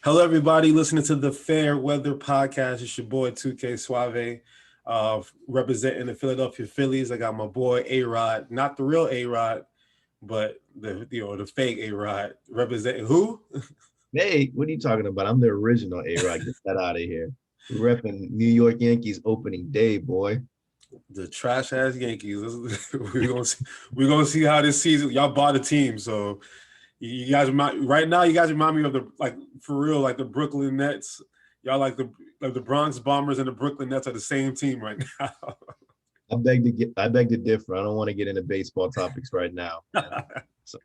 Hello, everybody listening to the Fair Weather Podcast. It's your boy 2K Suave, representing the Philadelphia Phillies. I got my boy A-Rod, not the real A-Rod, but the fake A-Rod, representing who? Hey, what are you talking about? I'm the original A-Rod. Get that out of here. We're repping New York Yankees opening day, boy. The trash ass Yankees. We're gonna see how this season. Y'all bought a team, so you guys right now. You guys remind me of for real, like the Brooklyn Nets. Y'all like the Bronx Bombers and the Brooklyn Nets are the same team right now. I beg to differ. I don't want to get into baseball topics right now. So,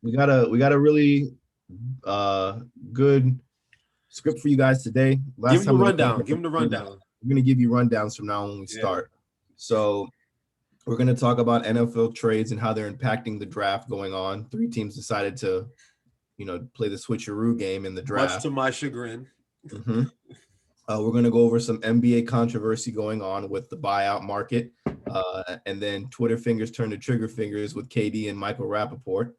we got a really good script for you guys today. Give him the rundown. Give him the rundown. We're gonna give you rundowns from now on when we start. So we're gonna talk about NFL trades and how they're impacting the draft going on. 3 teams decided to, play the switcheroo game in the draft. Much to my chagrin. Mm-hmm. We're going to go over some NBA controversy going on with the buyout market, and then Twitter fingers turn to trigger fingers with KD and Michael Rappaport.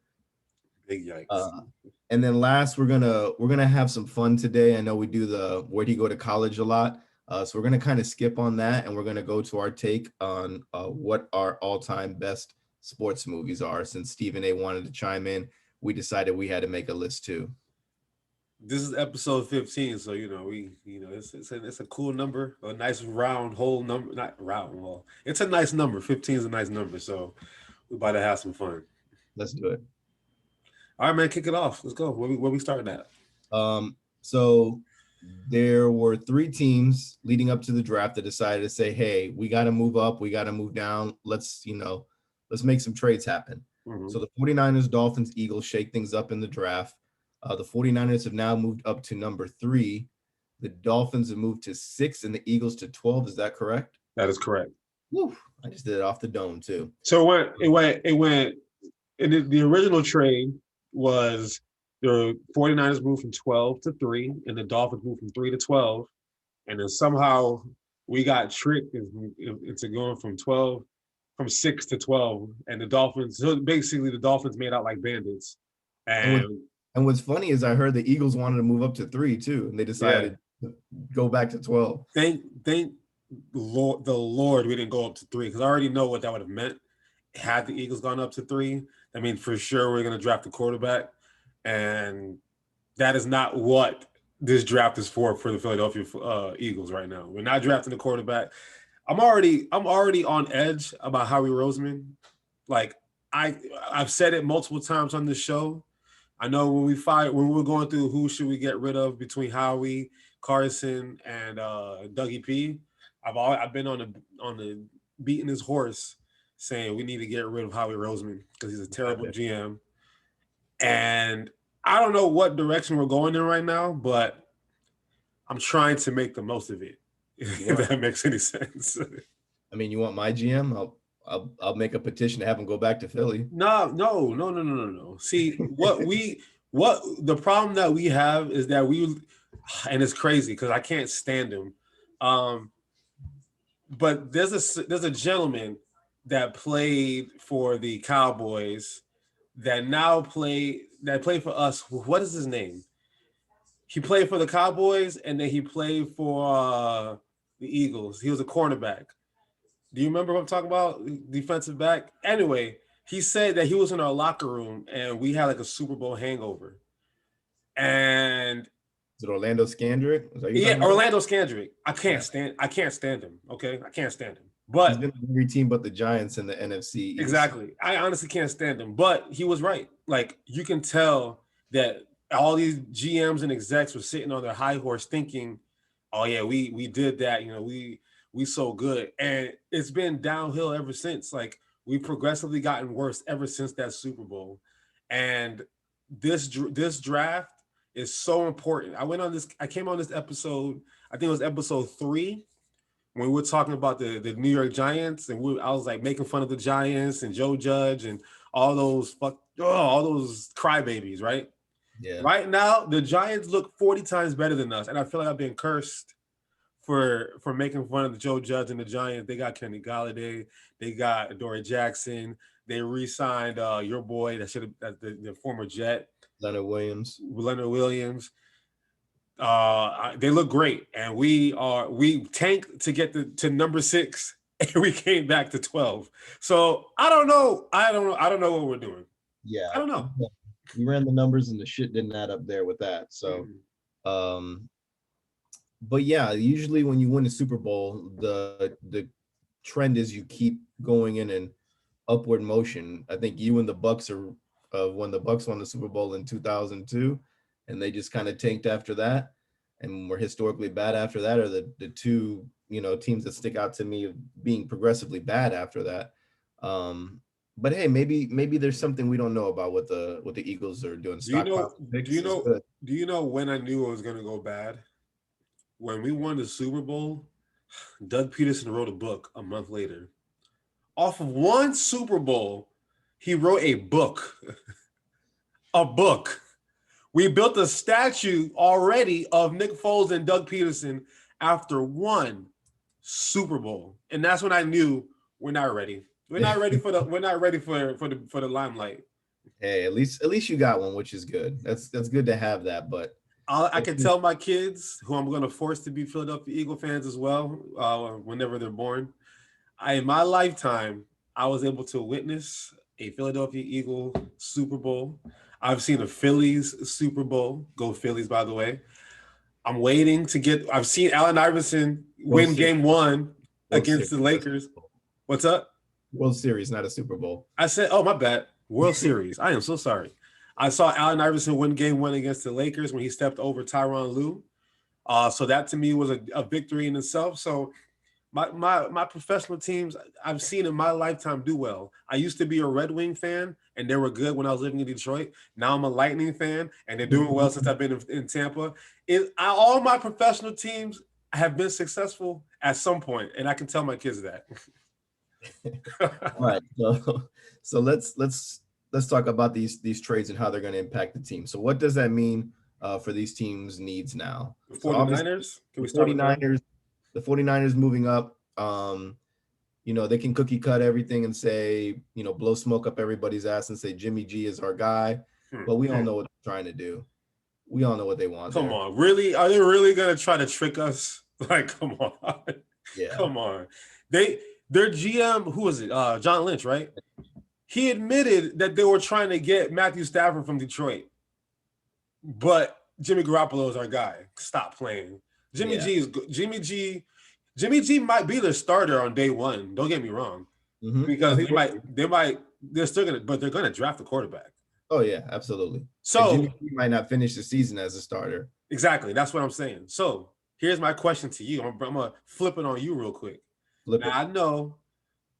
Big yikes. And then last, we're gonna have some fun today. I know we do the where'd he go to college a lot, so we're gonna kind of skip on that, and we're gonna go to our take on what our all-time best sports movies are. Since Stephen A. wanted to chime in, we decided we had to make a list too. This is episode 15, so it's a cool number, a nice round whole number. Not round, well, it's a nice number. 15 is a nice number, so we're about to have some fun. Let's do it. All right, man, kick it off. Let's go. Where we starting at? So there were 3 teams leading up to the draft that decided to say, hey, we got to move up, we got to move down. Let's make some trades happen. Mm-hmm. So the 49ers, Dolphins, Eagles shake things up in the draft. The 49ers have now moved up to number 3. The Dolphins have moved to 6 and the Eagles to 12. Is that correct? That is correct. Woo, I just did it off the dome too. So it went in the original trade was the 49ers moved from 12 to 3 and the Dolphins moved from 3 to 12. And then somehow we got tricked into going from 6 to 12. And the Dolphins, so basically the Dolphins made out like bandits. And what's funny is I heard the Eagles wanted to move up to 3 too, and they decided to go back to 12. Thank the Lord we didn't go up to 3, because I already know what that would have meant. Had the Eagles gone up to 3, I mean, for sure we're going to draft a quarterback, and that is not what this draft is for the Philadelphia Eagles right now. We're not drafting a quarterback. I'm already on edge about Howie Roseman. Like I've said it multiple times on this show. I know when we're going through who should we get rid of between Howie, Carson, and Dougie P. I've been on the beating his horse, saying we need to get rid of Howie Roseman because he's a terrible GM. And I don't know what direction we're going in right now, but I'm trying to make the most of it. If that makes any sense. I mean, you want my GM? I'll make a petition to have him go back to Philly. No. See, what the problem that we have is that and it's crazy because I can't stand him. But there's a gentleman that played for the Cowboys that played for us. What is his name? He played for the Cowboys and then he played for the Eagles. He was a cornerback. Do you remember what I'm talking about? Defensive back? Anyway, he said that he was in our locker room and we had like a Super Bowl hangover. And is it Orlando Scandrick? Orlando Scandrick. I can't stand him. Okay, I can't stand him. But he's been on every team but the Giants in the NFC. Exactly. I honestly can't stand him. But he was right. Like you can tell that all these GMs and execs were sitting on their high horse thinking, "Oh yeah, we did that. We so good," and it's been downhill ever since. Like we've progressively gotten worse ever since that Super Bowl, and this draft is so important. I came on this episode. I think it was episode 3 when we were talking about the New York Giants, and I was like making fun of the Giants and Joe Judge and all those crybabies, right? Yeah. Right now, the Giants look 40 times better than us, and I feel like I've been cursed for making fun of the Joe Judge and the Giants. They got Kenny Galladay, they got Dory Jackson, they re-signed your boy the former Jet. Leonard Williams. Leonard Williams. They look great, and we tanked to get to number 6, and we came back to 12. So I don't know what we're doing. Yeah, I don't know. We ran the numbers and the shit didn't add up there with that. So, but yeah, usually when you win a Super Bowl, the trend is you keep going in an upward motion. I think you and the Bucks are when the Bucks won the Super Bowl in 2002, and they just kind of tanked after that, and were historically bad after that, are the two teams that stick out to me of being progressively bad after that. But hey, maybe there's something we don't know about what the Eagles are doing. Do you know when I knew it was gonna go bad? When we won the Super Bowl, Doug Peterson wrote a book a month later. Off of one Super Bowl, he wrote a book. A book. We built a statue already of Nick Foles and Doug Peterson after one Super Bowl, and that's when I knew we're not ready. We're not ready for the limelight. Hey, at least you got one, which is good. That's good to have that. But I can tell my kids, who I'm going to force to be Philadelphia Eagle fans as well, whenever they're born. In my lifetime, I was able to witness a Philadelphia Eagle Super Bowl. I've seen a Phillies Super Bowl. Go Phillies, by the way. I'm waiting to get. I've seen Allen Iverson win Game 1 against the Lakers. What's up? World Series, not a Super Bowl. I said, oh, my bad. World Series. I am so sorry. I saw Allen Iverson win Game 1 against the Lakers when he stepped over Tyronn Lue. So that to me was a victory in itself. So my professional teams, I've seen in my lifetime do well. I used to be a Red Wing fan, and they were good when I was living in Detroit. Now I'm a Lightning fan, and they're doing well since I've been in Tampa. All my professional teams have been successful at some point, and I can tell my kids that. All right, so let's talk about these trades and how they're going to impact the team. So what does that mean for these teams' needs now? The 49ers? Can we start with the 49ers moving up? They can cookie cut everything and say, blow smoke up everybody's ass and say Jimmy G is our guy, but we all know what they're trying to do. We all know what they want. Come on, really? Are they really going to try to trick us? Like, come on. Yeah. Come on. Their GM, who is it? John Lynch, right? He admitted that they were trying to get Matthew Stafford from Detroit, but Jimmy Garoppolo is our guy. Stop playing. Jimmy G is good. Jimmy G might be their starter on day one. Don't get me wrong, because they're gonna draft a quarterback. Oh yeah, absolutely. So Jimmy G might not finish the season as a starter. Exactly, that's what I'm saying. So here's my question to you. I'm gonna flip it on you real quick. I know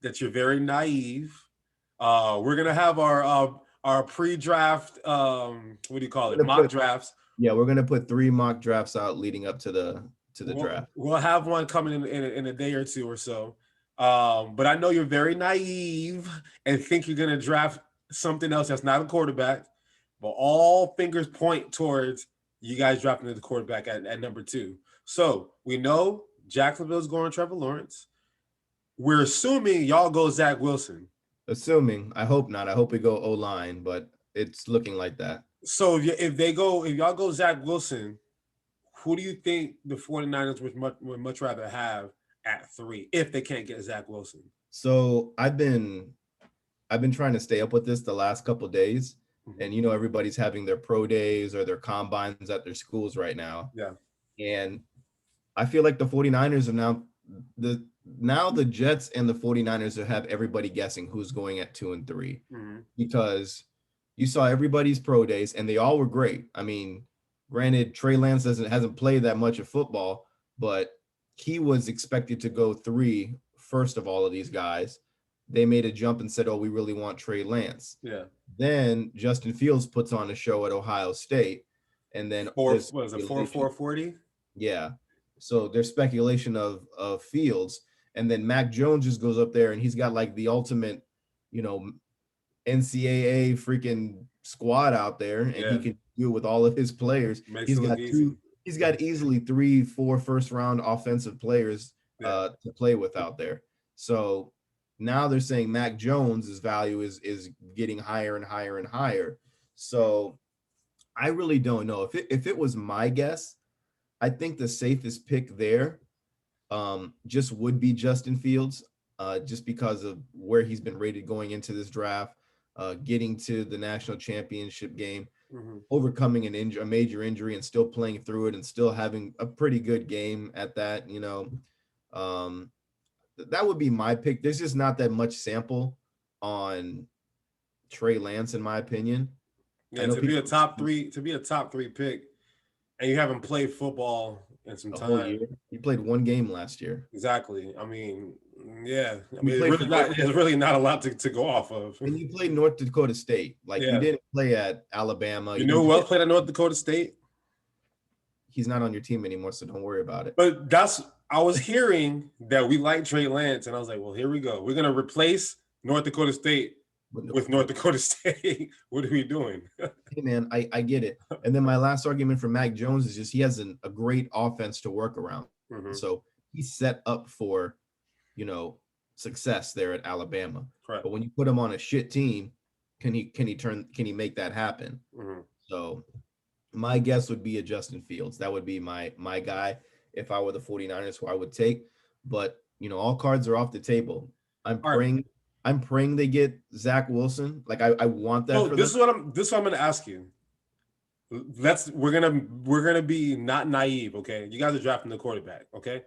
that you're very naive. We're gonna have our pre-draft. What do you call it? Mock drafts. Yeah, we're gonna put 3 mock drafts out leading up to the draft. We'll have one coming in a day or two or so. But I know you're very naive and think you're gonna draft something else that's not a quarterback. But all fingers point towards you guys drafting the quarterback at number 2. So we know Jacksonville's going Trevor Lawrence. We're assuming y'all go Zach Wilson. Assuming. I hope not. I hope we go O-line, but it's looking like that. So if y'all go Zach Wilson, who do you think the 49ers would much rather have at 3 if they can't get Zach Wilson? So I've been trying to stay up with this the last couple of days. And everybody's having their pro days or their combines at their schools right now. Yeah. And I feel like the 49ers are now the Jets and the 49ers will have everybody guessing who's going at 2 and 3 because you saw everybody's pro days and they all were great. I mean, granted, Trey Lance hasn't played that much of football, but he was expected to go 3 first of all of these guys. They made a jump and said, oh, we really want Trey Lance. Yeah. Then Justin Fields puts on a show at Ohio State. And then 4-4-40? Yeah. So there's speculation of Fields. And then Mac Jones just goes up there and he's got like the ultimate, NCAA freaking squad out there, and he can deal with all of his players. He's got easily 3-4 first round offensive players to play with out there. So now they're saying Mac Jones's value is getting higher and higher and higher. So I really don't know. If it was my guess, I think the safest pick there just would be Justin Fields, just because of where he's been rated going into this draft, getting to the national championship game, overcoming a major injury and still playing through it and still having a pretty good game at that, that would be my pick. There's just not that much sample on Trey Lance, in my opinion. Yeah, to be a top three pick, and you haven't played football in some time. Whole year. You played one game last year. Exactly. I mean, yeah. I mean, it's really not a lot to go off of. And you played North Dakota State. Like, you didn't play at Alabama. You know who else played at North Dakota State? He's not on your team anymore, so don't worry about it. But I was hearing that we like Trey Lance, and I was like, well, here we go. We're going to replace North Dakota State with North Dakota State. What are we doing? Hey, man, I get it. And then my last argument for Mac Jones is just he has a great offense to work around. So he's set up for, success there at Alabama. Correct. But when you put him on a shit team, can he make that happen? So my guess would be a Justin Fields. That would be my guy if I were the 49ers, who I would take. But, all cards are off the table. I'm praying they get Zach Wilson. Like, I want that. This is what I'm going to ask you. We're gonna be not naive, okay? You guys are drafting the quarterback, okay?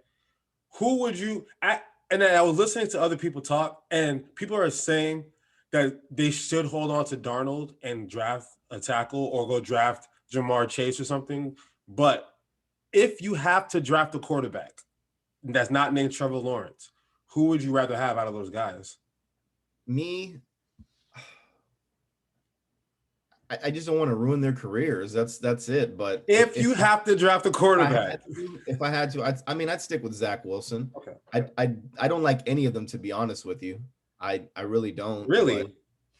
Who would you? And I was listening to other people talk, and people are saying that they should hold on to Darnold and draft a tackle, or go draft Jamar Chase or something. But if you have to draft a quarterback that's not named Trevor Lawrence, who would you rather have out of those guys? Me, I just don't want to ruin their careers. That's it. But if you have to draft a quarterback, if I had to, I'd stick with Zach Wilson. Okay. I don't like any of them, to be honest with you. I really don't. Really?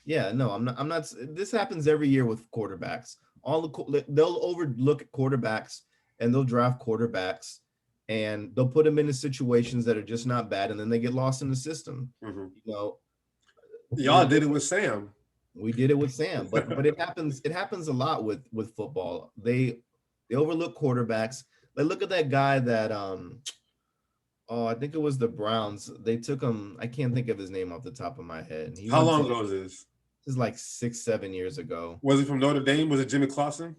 Yeah. No, I'm not. This happens every year with quarterbacks. They'll overlook quarterbacks and they'll draft quarterbacks and they'll put them into situations that are just not bad, and then they get lost in the system. Y'all did it with Sam. We did it with Sam, but it happens. It happens a lot with football. They overlook quarterbacks. Like, look at that guy that I think it was the Browns. They took him. I can't think of his name off the top of my head. How long ago was this? This is like 6-7 years ago. Was he from Notre Dame? Was it Jimmy Clausen?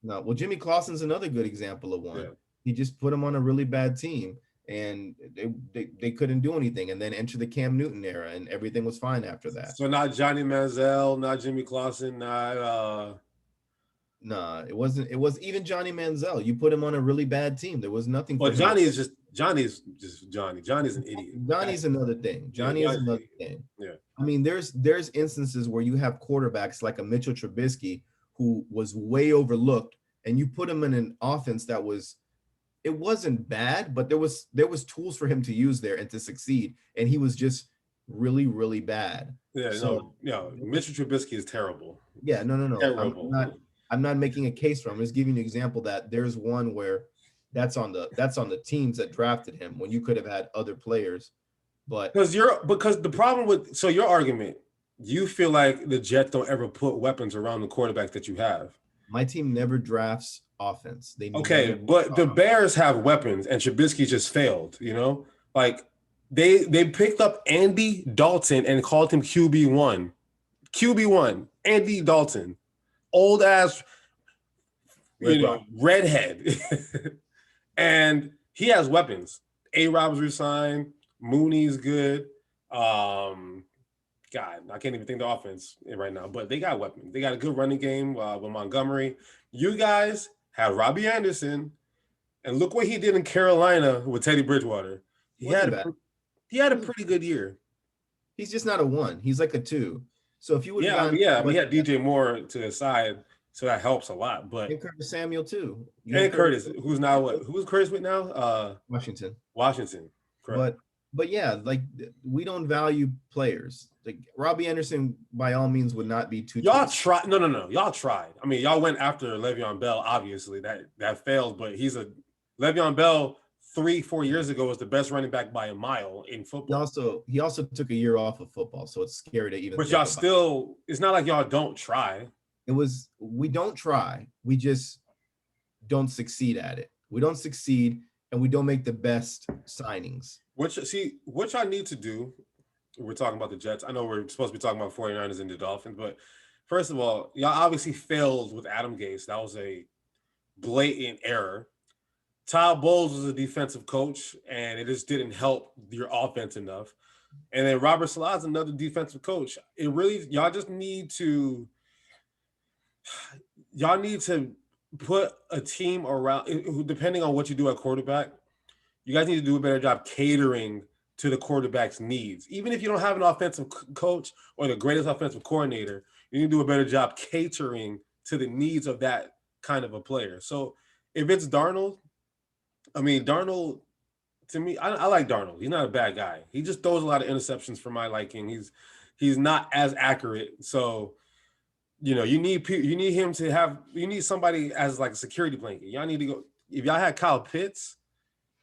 No. Well, Jimmy Clausen's another good example of one. Yeah. He just put him on a really bad team, and they couldn't do anything, and then enter the Cam Newton era, and everything was fine after that. So not Johnny Manziel, not Jimmy Clausen, not Nah, it wasn't. It was even Johnny Manziel. You put him on a really bad team. There was nothing. Well, Johnny's just Johnny. Johnny's an idiot. Johnny's another thing. Johnny is another thing. Yeah. I mean, there's instances where you have quarterbacks like a Mitchell Trubisky who was way overlooked, and you put him in an offense that it wasn't bad, but there was tools for him to use there and to succeed, and he was just really, really bad. Yeah. So, Mitchell Trubisky is terrible. Yeah. No. Terrible. I'm not making a case for him. I'm just giving you an example that there's one where that's on the teams that drafted him when you could have had other players. But because the problem with your argument, you feel like the Jets don't ever put weapons around the quarterback that you have. My team never drafts offense. But the Bears have weapons, and Trubisky just failed. Like they picked up Andy Dalton and called him QB1. QB1, Andy Dalton. Old ass, redhead, and he has weapons. A-Rob's resigned. Mooney's good. God, I can't even think the offense right now, but they got weapons. They got a good running game with Montgomery. You guys have Robbie Anderson, and look what he did in Carolina with Teddy Bridgewater. He had a pretty good year. He's just not a 1. He's like a 2. So if you would, we had DJ Moore to the side, so that helps a lot. But and Curtis Samuel too. And Curtis, who's now what? Who's Curtis with now? Washington. Correct. But yeah, like, we don't value players. Like, Robbie Anderson, by all means, would not be too. Y'all tried. No. Y'all tried. I mean, y'all went after Le'Veon Bell. Obviously, that failed. But Le'Veon Bell 3-4 years ago was the best running back by a mile in football. He also took a year off of football, so it's scary to even. But y'all still, it's not like y'all don't try. we don't try. We just don't succeed at it. We don't succeed and we don't make the best signings. Which I need to do. We're talking about the Jets. I know we're supposed to be talking about 49ers and the Dolphins, but first of all, y'all obviously failed with Adam Gase. That was a blatant error. Todd Bowles was a defensive coach, and it just didn't help your offense enough. And then Robert Saleh's another defensive coach. Y'all just need to put a team around, depending on what you do at quarterback. You guys need to do a better job catering to the quarterback's needs. Even if you don't have an offensive coach or the greatest offensive coordinator, you need to do a better job catering to the needs of that kind of a player. So if it's Darnold, Darnold, to me, I like Darnold. He's not a bad guy. He just throws a lot of interceptions for my liking. He's not as accurate. So, you need somebody as like a security blanket. Y'all need to go. If y'all had Kyle Pitts,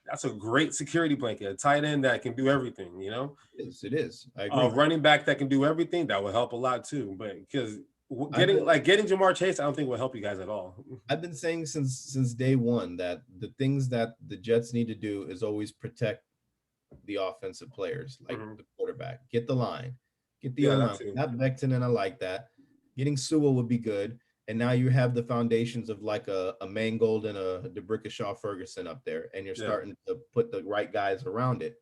that's a great security blanket, a tight end that can do everything, Yes, it is. I agree. A running back that can do everything, that will help a lot too. But because getting Ja'Marr Chase, I don't think will help you guys at all. I've been saying since day one that the things that the Jets need to do is always protect the offensive players, like the quarterback. Get the line, get the line. Not Becton, and I like that. Getting Sewell would be good. And now you have the foundations of like a Mangold and a DeBrickashaw Ferguson up there, and you're starting to put the right guys around it.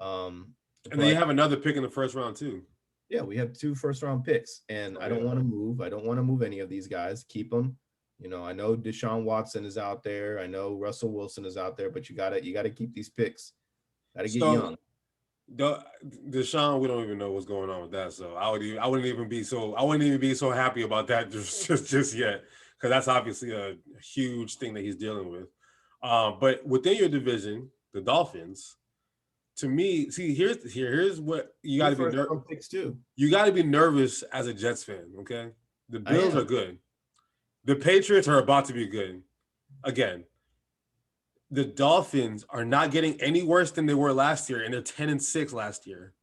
And then you have another pick in the first round too. Yeah, we have 2 first-round picks, and I don't want to move. I don't want to move any of these guys. Keep them. I know Deshaun Watson is out there. I know Russell Wilson is out there, but you gotta keep these picks. Gotta get young. Deshaun, we don't even know what's going on with that. So I wouldn't even be so happy about that just yet, because that's obviously a huge thing that he's dealing with. But within your division, the Dolphins, to me, here's what you got to be nervous. You got to be nervous as a Jets fan. Okay, the Bills are good. The Patriots are about to be good again. The Dolphins are not getting any worse than they were last year, and they're 10-6 last year.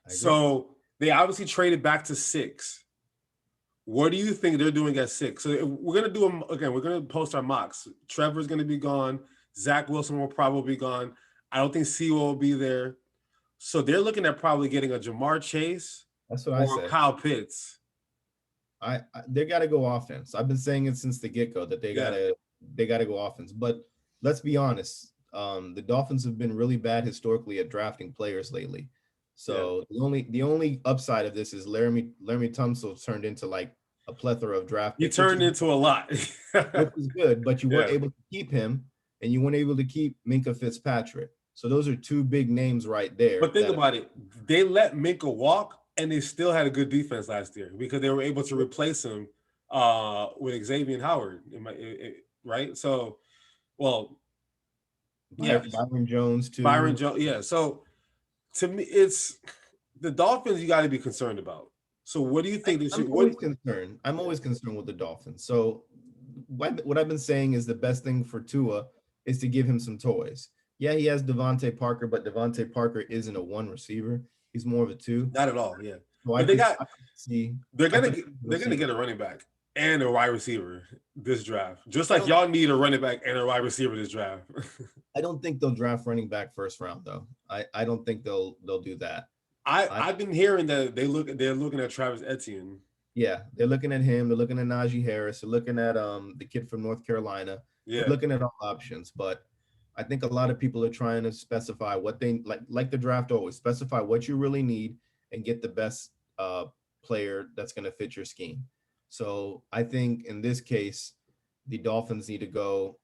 So they obviously traded back to 6. What do you think they're doing at 6? So we're gonna do them again. We're gonna post our mocks. Trevor's gonna be gone. Zach Wilson will probably be gone. I don't think Sewell will be there. So they're looking at probably getting a Ja'Marr Chase. That's what I said. Kyle Pitts. They got to go offense. I've been saying it since the get-go that they gotta go offense. But let's be honest, the Dolphins have been really bad historically at drafting players lately. So the only upside of this is Laramie Tunsil turned into like a plethora of draft picks. He turned into a lot. Which is good, but you weren't able to keep him, and you weren't able to keep Minkah Fitzpatrick. So those are 2 big names right there. But think about it. They let Minkah walk, and they still had a good defense last year because they were able to replace him with Xavier Howard, right? So, Byron Jones too. Byron Jones, yeah. So, to me, it's the Dolphins you got to be concerned about. So, what do you think? I'm always concerned with the Dolphins. So, what I've been saying is the best thing for Tua is to give him some toys. Yeah, he has Devontae Parker, but Devontae Parker isn't a 1 receiver. He's more of a 2. Not at all, yeah. So but they're gonna get a running back and a wide receiver this draft. Just like y'all need a running back and a wide receiver this draft. I don't think they'll draft running back first round though. I don't think they'll do that. I've been hearing that they're looking at Travis Etienne. Yeah, they're looking at him. They're looking at Najee Harris. They're looking at the kid from North Carolina. Yeah, they're looking at all options, but I think a lot of people are trying to specify what they like the draft always specify what you really need and get the best player that's going to fit your scheme. So I think in this case, the Dolphins need to go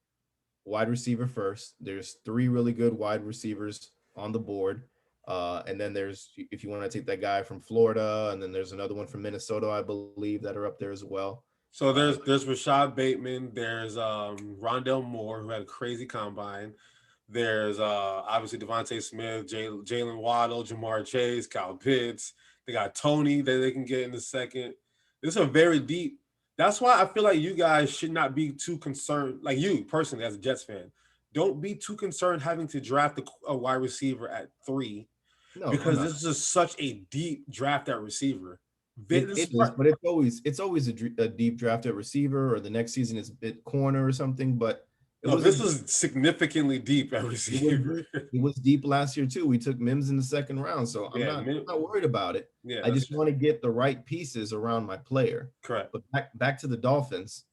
wide receiver first. There's 3 really good wide receivers on the board. And then there's, if you want to take that guy from Florida, and then there's another one from Minnesota, I believe, that are up there as well. So there's Rashad Bateman, there's Rondell Moore, who had a crazy combine. There's obviously Devontae Smith, Jalen Waddle, Ja'Marr Chase, Kyle Pitts. They got Tony that they can get in the second. This is a very deep. That's why I feel like you guys should not be too concerned, like you personally as a Jets fan. Don't be too concerned having to draft a wide receiver at 3, because this is just such a deep draft at receiver. It is, but it's always a deep draft at receiver, or the next season is bit corner or something. But this was significantly deep at receiver. It was deep last year too. We took Mims in the second round, so I'm not worried about it. Yeah, I just want to get the right pieces around my player. Correct. But back to the Dolphins,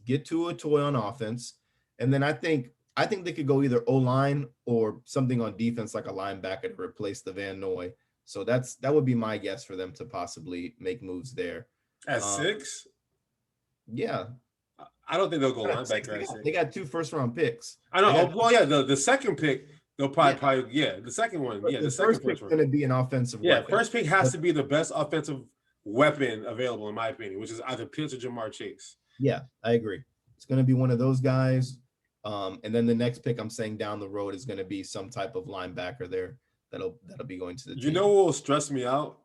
get to a toy on offense, and then I think they could go either O-line or something on defense, like a linebacker to replace the Van Noy. So that would be my guess for them to possibly make moves there. At 6? Yeah. I don't think they'll go linebacker. They got 2 first-round picks. I know. Well, yeah, the second pick, they'll probably the second one. Yeah, the second pick is going to be an offensive weapon. First pick has to be the best offensive weapon available, in my opinion, which is either Pitts or Jamar Chase. Yeah, I agree. It's going to be one of those guys. And then the next pick, I'm saying down the road, is going to be some type of linebacker there that'll be going to the team. You know what will stress me out?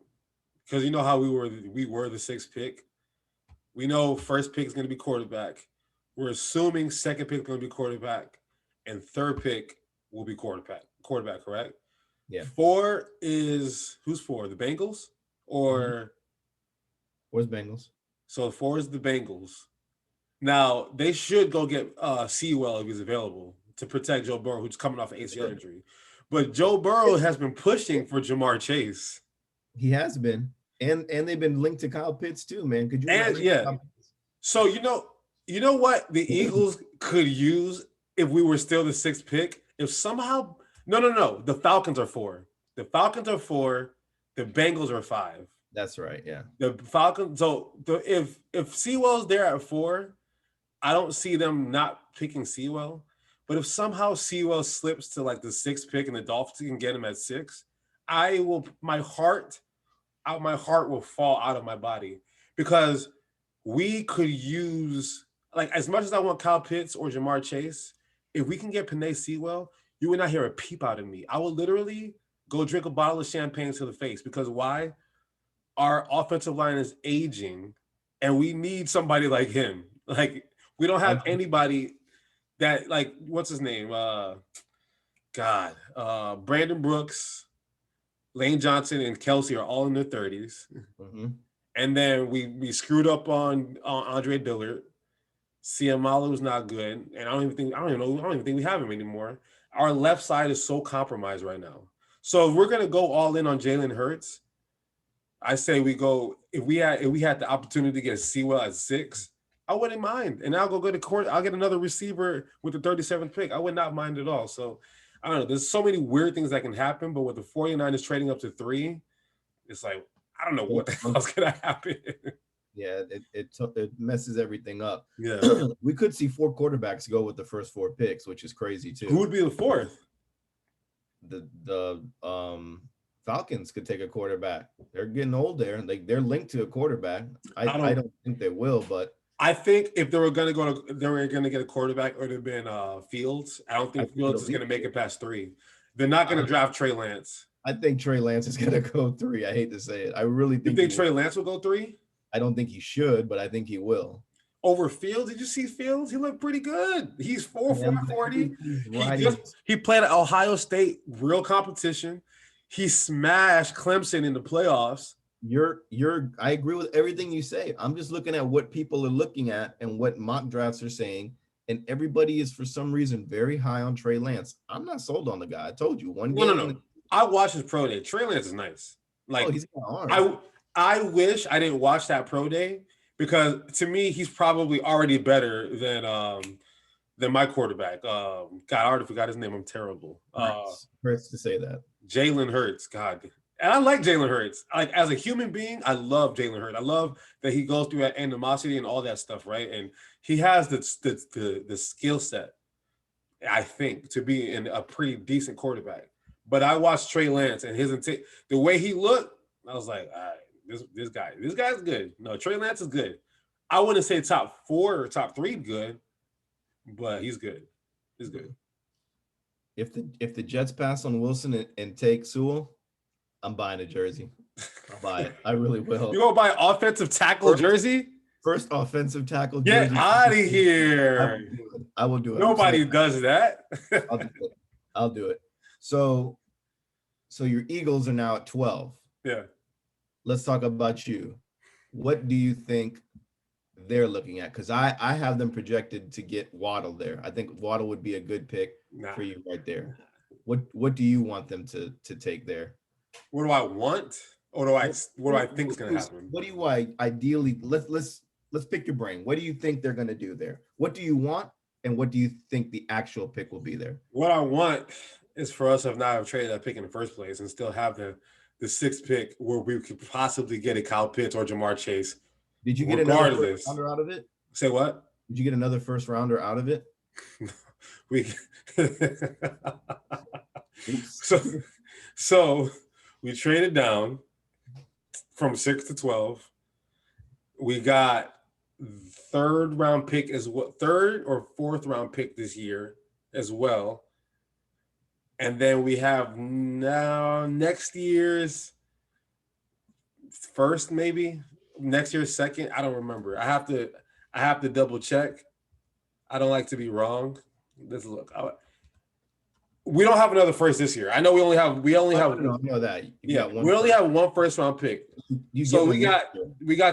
Because you know how we were the 6th pick. We know first pick is going to be quarterback. We're assuming second pick is going to be quarterback, and third pick will be quarterback. Correct? Yeah. 4 is who's 4? The Bengals or where's Bengals? So 4 is the Bengals. Now they should go get Sewell if he's available to protect Joe Burrow, who's coming off an ACL injury. But Joe Burrow has been pushing for Jamar Chase. He has been, and they've been linked to Kyle Pitts too, man. Could you? So you know what the Eagles could use if we were still the 6th pick? If somehow no, the Falcons are 4. The Falcons are 4. The Bengals are 5. That's right. Yeah. The Falcons. So if Sewell's there at 4, I don't see them not picking Sewell. But if somehow Sewell slips to like the 6th pick and the Dolphins can get him at 6, my heart will fall out of my body, because we could use, like, as much as I want Kyle Pitts or Jamar Chase, if we can get Penei Sewell, you would not hear a peep out of me. I will literally go drink a bottle of champagne to the face, because why? Our offensive line is aging, and we need somebody like him. Like, we don't have anybody that, like, what's his name? Brandon Brooks, Lane Johnson, and Kelsey are all in their 30s. Mm-hmm. And then we screwed up on Andre Dillard. Siamalu's not good, and I don't even think we have him anymore. Our left side is so compromised right now. So if we're gonna go all in on Jalen Hurts, I say we go. If we had the opportunity to get Sewell at 6, I wouldn't mind, and I'll go get I'll get another receiver with the 37th pick. I would not mind at all. So I don't know. There's so many weird things that can happen, but with the 49ers trading up to 3, it's like, I don't know what the hell's gonna happen. Yeah, it messes everything up. Yeah. We could see 4 quarterbacks go with the first 4 picks, which is crazy too. Who would be the 4th? The Falcons could take a quarterback. They're getting old there. They're linked to a quarterback. I don't think they will, but I think if they were going to get a quarterback, it would have been Fields. I don't think Fields is going to make it past 3. They're not going to draft Trey Lance. I think Trey Lance is going to go 3. I hate to say it. I really think. You think Trey Lance will go 3? I don't think he should, but I think he will. Over Fields? Did you see Fields? He looked pretty good. He's 4.40. He played at Ohio State, real competition. He smashed Clemson in the playoffs. I agree with everything you say. I'm just looking at what people are looking at and what mock drafts are saying, and everybody is for some reason very high on Trey Lance. I'm not sold on the guy. I told you one game. No. I watched his pro day. Trey Lance is nice. Like, he's got arm. I wish I didn't watch that pro day, because to me he's probably already better than my quarterback. God, I already forgot his name. I'm terrible. Hurts to say that. Jalen Hurts. God. And I like Jalen Hurts. Like, as a human being, I love Jalen Hurts. I love that he goes through that animosity and all that stuff, right? And he has the skill set, I think, to be a pretty decent quarterback. But I watched Trey Lance and the way he looked, I was like, all right, this guy's good. No, Trey Lance is good. I wouldn't say top 4 or top 3 good, but he's good. He's good. If the Jets pass on Wilson and take Sewell, I'm buying a jersey. I'll buy it. I really will. You gonna buy an offensive tackle jersey? First offensive tackle jersey. Get out of here. I will do it. Nobody does that. I'll do it. So your Eagles are now at 12. Yeah. Let's talk about you. what do you think they're looking at? Because I have them projected to get Waddle there. I think Waddle would be a good pick Nah. for you right there. What do you want them to take there? What do I want? Or what do I think is going to happen? What do you ideally? Let's pick your brain. What do you think they're going to do there? What do you want, and what do you think the actual pick will be there? What I want is for us to not have traded that pick in the first place and still have the sixth pick where we could possibly get a Kyle Pitts or Jamar Chase. Did you get another first rounder out of it? Say what? Did you get another first rounder out of it? So we traded down from 6 to 12. We got third or fourth round pick this year as well. And then we have now next year's first, maybe next year's second. I don't remember. I have to double check. I don't like to be wrong. Let's look. We don't have another first this year. I know we only have. I know that. We only have one first round pick. So we got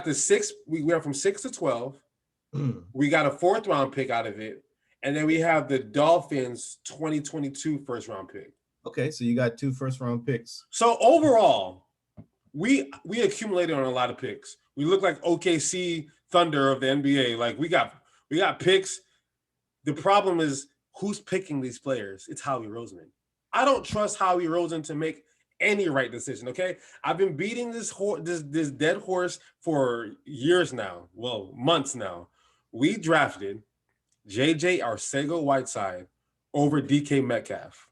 the 6. We went from 6 to 12. We got a fourth round pick out of it, and then we have the Dolphins 2022 first round pick. Okay, so you got 2 first round picks. So overall, we accumulated on a lot of picks. We look like OKC Thunder of the NBA. Like we got picks. The problem is who's picking these players? It's Howie Roseman. I don't trust Howie Roseman to make any right decision. Okay, I've been beating this dead horse for years now. Well, months now. We drafted JJ Arcega-Whiteside over DK Metcalf.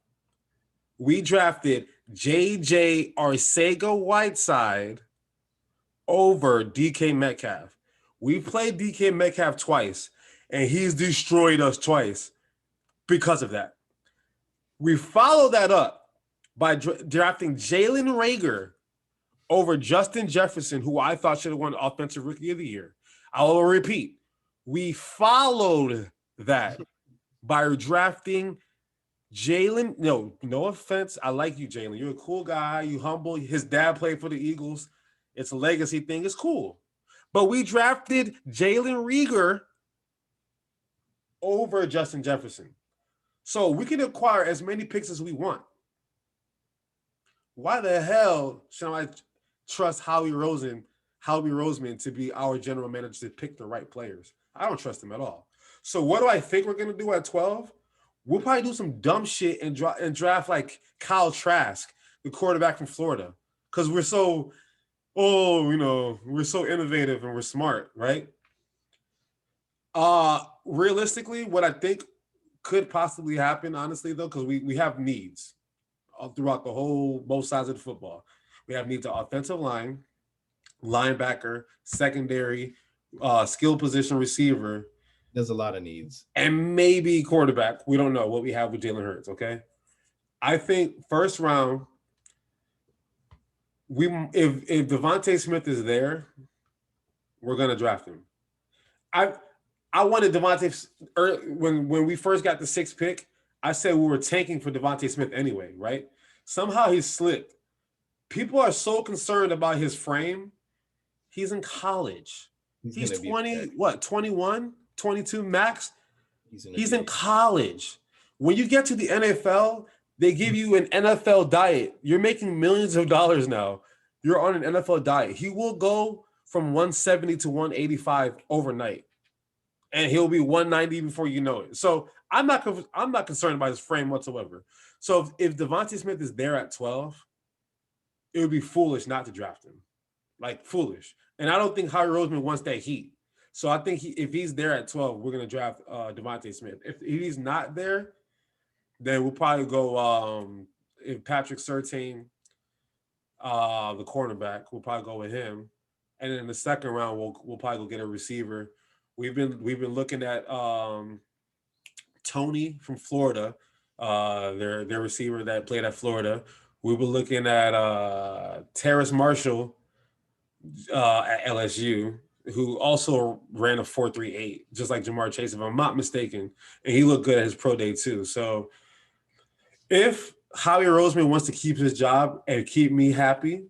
We drafted JJ Arcega-Whiteside over DK Metcalf. We played DK Metcalf twice, and he's destroyed us twice because of that. We followed that up by drafting Jalen Reagor over Justin Jefferson, who I thought should have won Offensive Rookie of the Year. I will repeat. We followed that by drafting Jalen. No offense. I like you, Jalen. You're a cool guy. You humble. His dad played for the Eagles. It's a legacy thing. It's cool. But we drafted Jalen Reagor over Justin Jefferson. So we can acquire as many picks as we want. Why the hell should I trust Howie Roseman to be our general manager to pick the right players? I don't trust him at all. So what do I think we're going to do at 12? We'll probably do some dumb shit and draft like Kyle Trask, the quarterback from Florida, because we're so innovative and we're smart, right? Realistically, what I think could possibly happen, honestly, though, because we have needs throughout both sides of the football. We have needs on offensive line, linebacker, secondary, skill position receiver. There's a lot of needs. And maybe quarterback. We don't know what we have with Jalen Hurts, okay? I think first round, if Devontae Smith is there, we're going to draft him. I wanted Devontae when we first got the 6th pick. I said we were tanking for Devontae Smith anyway, right? Somehow he slipped. People are so concerned about his frame. He's in college. He's 21, 22 max? He's in college. When you get to the NFL, they give you an NFL diet. You're making millions of dollars now. You're on an NFL diet. He will go from 170 to 185 overnight. And he'll be 190 before you know it. So I'm not concerned about his frame whatsoever. So if Devontae Smith is there at 12, it would be foolish not to draft him. Like foolish. And I don't think Howie Roseman wants that heat. So I think if he's there at 12, we're going to draft Devontae Smith. If he's not there, then we'll probably go if Patrick Surtain, the cornerback, we'll probably go with him. And then in the second round, we'll probably go get a receiver. We've been looking at Tony from Florida, their receiver that played at Florida. We were looking at Terrace Marshall at LSU, who also ran a 4.38, just like Jamar Chase, if I'm not mistaken. And he looked good at his pro day too. So if Howie Roseman wants to keep his job and keep me happy,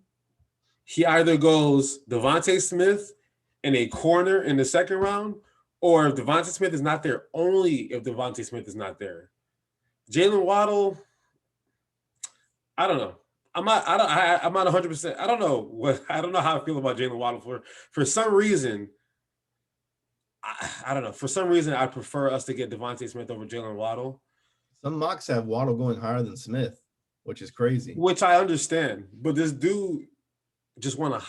he either goes Devontae Smith in a corner in the second round, or if Devontae Smith is not there, only if Devontae Smith is not there. Jalen Waddle, I don't know. I'm not 100%. I don't know how I feel about Jalen Waddle for some reason. I don't know. For some reason, I prefer us to get Devontae Smith over Jalen Waddle. Some mocks have Waddle going higher than Smith, which is crazy. Which I understand, but this dude just won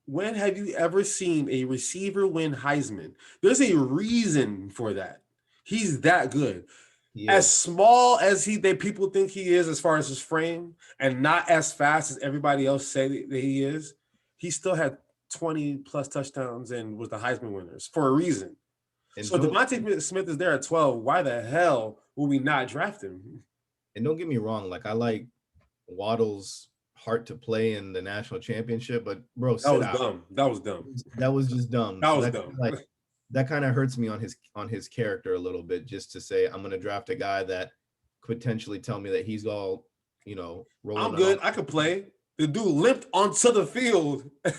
when have you ever seen a receiver win Heisman? There's a reason for that. He's that good. As small as people think he is as far as his frame, and not as fast as everybody else say that he is, he still had 20 plus touchdowns and was the Heisman winners for a reason. And so Devontae Smith is there at 12. Why the hell will we not draft him? And don't get me wrong, like I like Waddle's heart to play in the national championship, but bro, that was dumb. That was dumb. That was just dumb. That was dumb. Like that kind of hurts me on his character a little bit, just to say I'm gonna draft a guy that could potentially tell me that he's all, rolling. I'm good. I could play. The dude limped onto the field and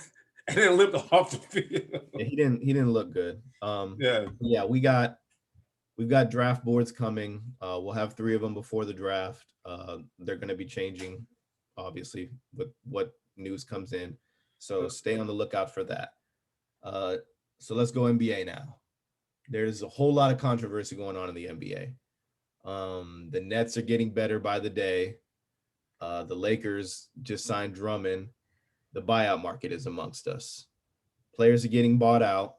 then limped off the field. Yeah, he didn't look good. We've got draft boards coming. We'll have 3 of them before the draft. They're going to be changing, obviously, with what news comes in. So stay on the lookout for that. So let's go NBA now. There's a whole lot of controversy going on in the NBA. The Nets are getting better by the day. The Lakers just signed Drummond. The buyout market is amongst us. Players are getting bought out.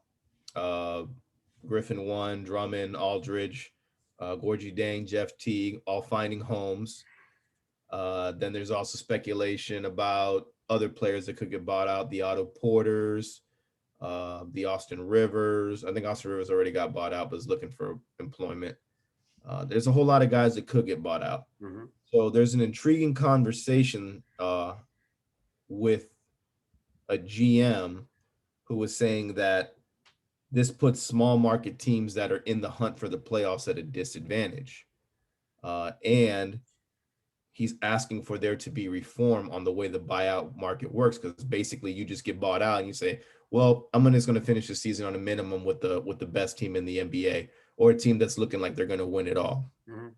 Griffin 1, Drummond, Aldridge, Gorgie Dang, Jeff Teague, all finding homes. Then there's also speculation about other players that could get bought out. The Otto Porters, the Austin Rivers. I think Austin Rivers already got bought out, but is looking for employment. There's a whole lot of guys that could get bought out. Mm-hmm. So there's an intriguing conversation with a GM who was saying that this puts small market teams that are in the hunt for the playoffs at a disadvantage. And he's asking for there to be reform on the way the buyout market works, because basically you just get bought out and you say, well, I'm just going to finish the season on a minimum with the best team in the NBA, or a team that's looking like they're going to win it all, mm-hmm.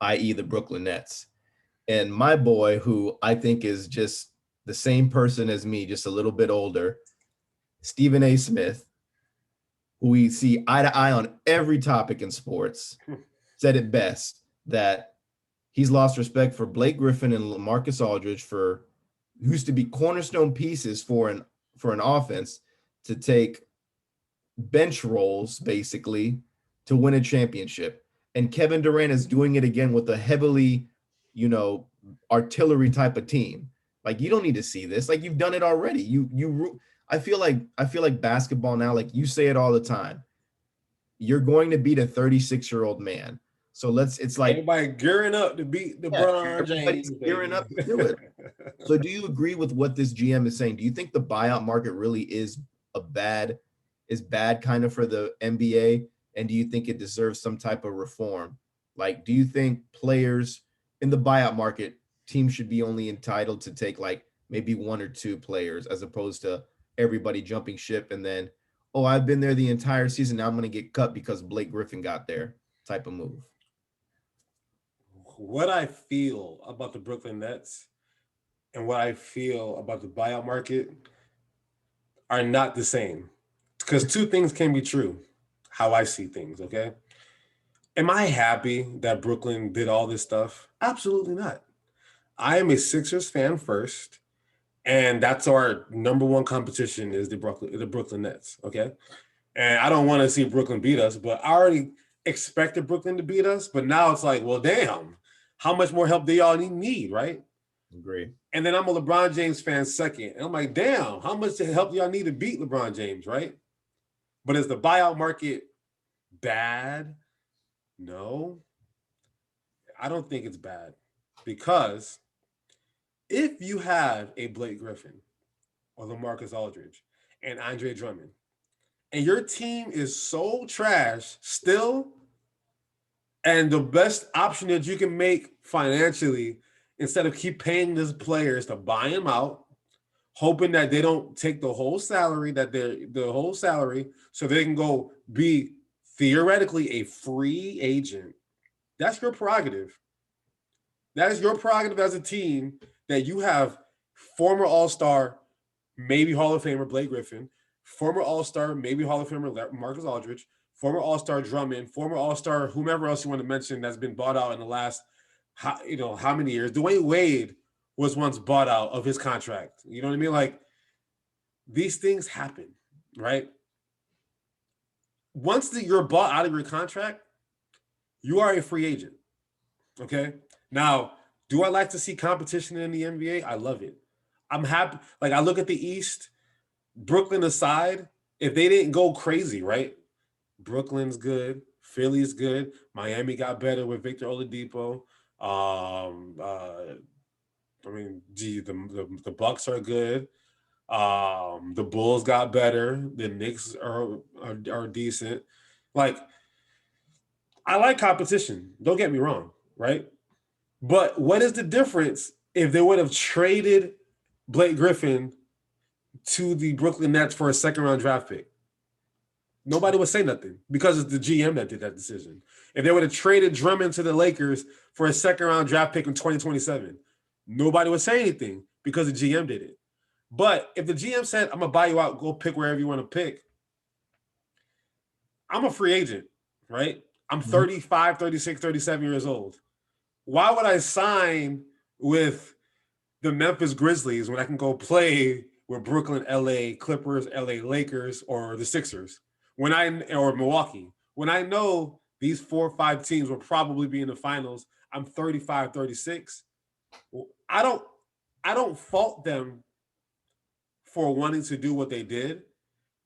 i.e. the Brooklyn Nets. And my boy, who I think is just the same person as me, just a little bit older, Stephen A. Smith, who we see eye to eye on every topic in sports, said it best, that he's lost respect for Blake Griffin and LaMarcus Aldridge, for who used to be cornerstone pieces for an offense, to take bench roles basically to win a championship. And Kevin Durant is doing it again with a heavily, artillery type of team. Like, you don't need to see this. Like, you've done it already. I feel like basketball now, like you say it all the time, you're going to beat a 36-year-old man. So it's like everybody gearing up to beat LeBron James. Gearing up to do it. So do you agree with what this GM is saying? Do you think the buyout market really is bad kind of for the NBA? And do you think it deserves some type of reform? Like, do you think players in the buyout market, teams should be only entitled to take like maybe 1 or 2 players, as opposed to everybody jumping ship and then, oh, I've been there the entire season, now I'm going to get cut because Blake Griffin got there type of move? What I feel about the Brooklyn Nets and what I feel about the buyout market are not the same, because 2 things can be true, how I see things, okay? Am I happy that Brooklyn did all this stuff? Absolutely not. I am a Sixers fan first, and that's our number 1 competition is the Brooklyn Nets, okay? And I don't want to see Brooklyn beat us, but I already expected Brooklyn to beat us, but now it's like, well, damn, how much more help do y'all need, right? Agree. And then I'm a LeBron James fan second, and I'm like, damn, how much help do y'all need to beat LeBron James, right? But is the buyout market bad? No, I don't think it's bad, because if you have a Blake Griffin or LaMarcus Aldridge and Andre Drummond, and your team is so trash still, and the best option that you can make financially, instead of keep paying these players to buy them out, hoping that they don't take the whole salary so they can go be theoretically a free agent. That's your prerogative. That is your prerogative as a team that you have former All-Star, maybe Hall of Famer Blake Griffin, former All-Star, maybe Hall of Famer Marcus Aldridge, former All-Star Drummond, former All-Star whomever else you want to mention that's been bought out in the last, how many years? Dwayne Wade was once bought out of his contract. You know what I mean? Like, these things happen, right? Once you're bought out of your contract, you are a free agent. Okay. Now, do I like to see competition in the NBA? I love it. I'm happy. Like, I look at the East, Brooklyn aside, if they didn't go crazy, right? Brooklyn's good. Philly's good. Miami got better with Victor Oladipo. The Bucks are good. The Bulls got better. The Knicks are decent. Like, I like competition. Don't get me wrong, right? But what is the difference if they would have traded Blake Griffin to the Brooklyn Nets for a second-round draft pick? Nobody would say nothing because it's the GM that did that decision. If they would have traded Drummond to the Lakers for a second-round draft pick in 2027, nobody would say anything because the GM did it. But if the GM said, I'm going to buy you out, go pick wherever you want to pick, I'm a free agent, right? I'm 35, 36, 37 years old. Why would I sign with the Memphis Grizzlies when I can go play with Brooklyn, LA Clippers, LA Lakers, or the Sixers, or Milwaukee? When I know these 4 or 5 teams will probably be in the finals, I'm 35, 36. I don't fault them for wanting to do what they did.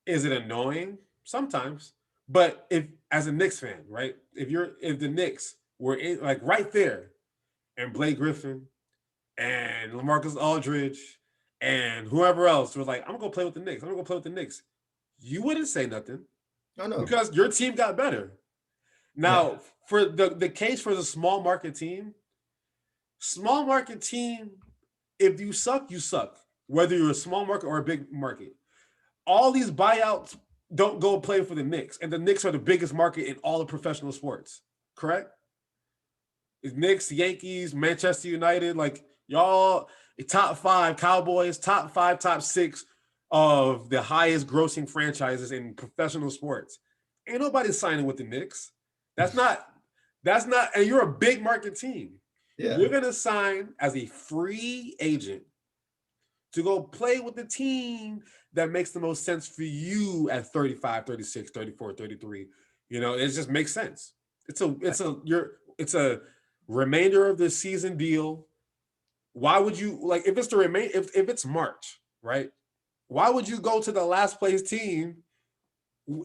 Is it annoying? Sometimes. But if, as a Knicks fan, right? If the Knicks were in, like, right there, and Blake Griffin and LaMarcus Aldridge and whoever else was like, I'm gonna go play with the Knicks. You wouldn't say nothing. I know. Because your team got better. Now, for the case for the small market team, if you suck, you suck. Whether you're a small market or a big market. All these buyouts don't go play for the Knicks. And the Knicks are the biggest market in all of professional sports. Correct? It's Knicks, Yankees, Manchester United, like, y'all, top 5 Cowboys, top 5, top 6 of the highest grossing franchises in professional sports. Ain't nobody signing with the Knicks. That's not, and you're a big market team. Yeah. You're going to sign as a free agent to go play with the team that makes the most sense for you at 35, 36, 34, 33. You know, it just makes sense. It's a remainder of the season deal. Why would you, like, if it's if it's March, right? Why would you go to the last place team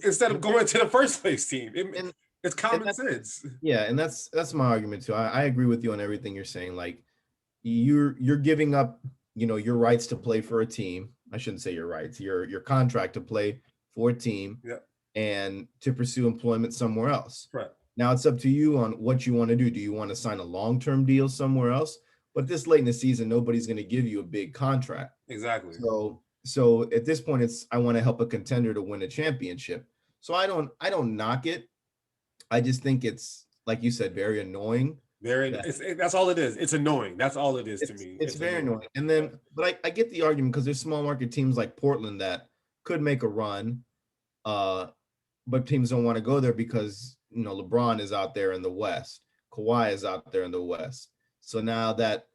instead of going to the first place team? It's common sense. Yeah, and that's my argument too. I agree with you on everything you're saying. Like, you're giving up, your rights to play for a team. I shouldn't say your rights, your contract to play for a team, and to pursue employment somewhere else. Right. Now it's up to you on what you want to do. Do you want to sign a long-term deal somewhere else? But this late in the season, nobody's going to give you a big contract. Exactly. So at this point, I want to help a contender to win a championship. So I don't knock it. I just think it's, like you said, very annoying. That's all it is. It's annoying. That's all it is to me. It's very annoying. And then, but I get the argument because there's small market teams like Portland that could make a run, but teams don't want to go there because, LeBron is out there in the West. Kawhi is out there in the West. So now that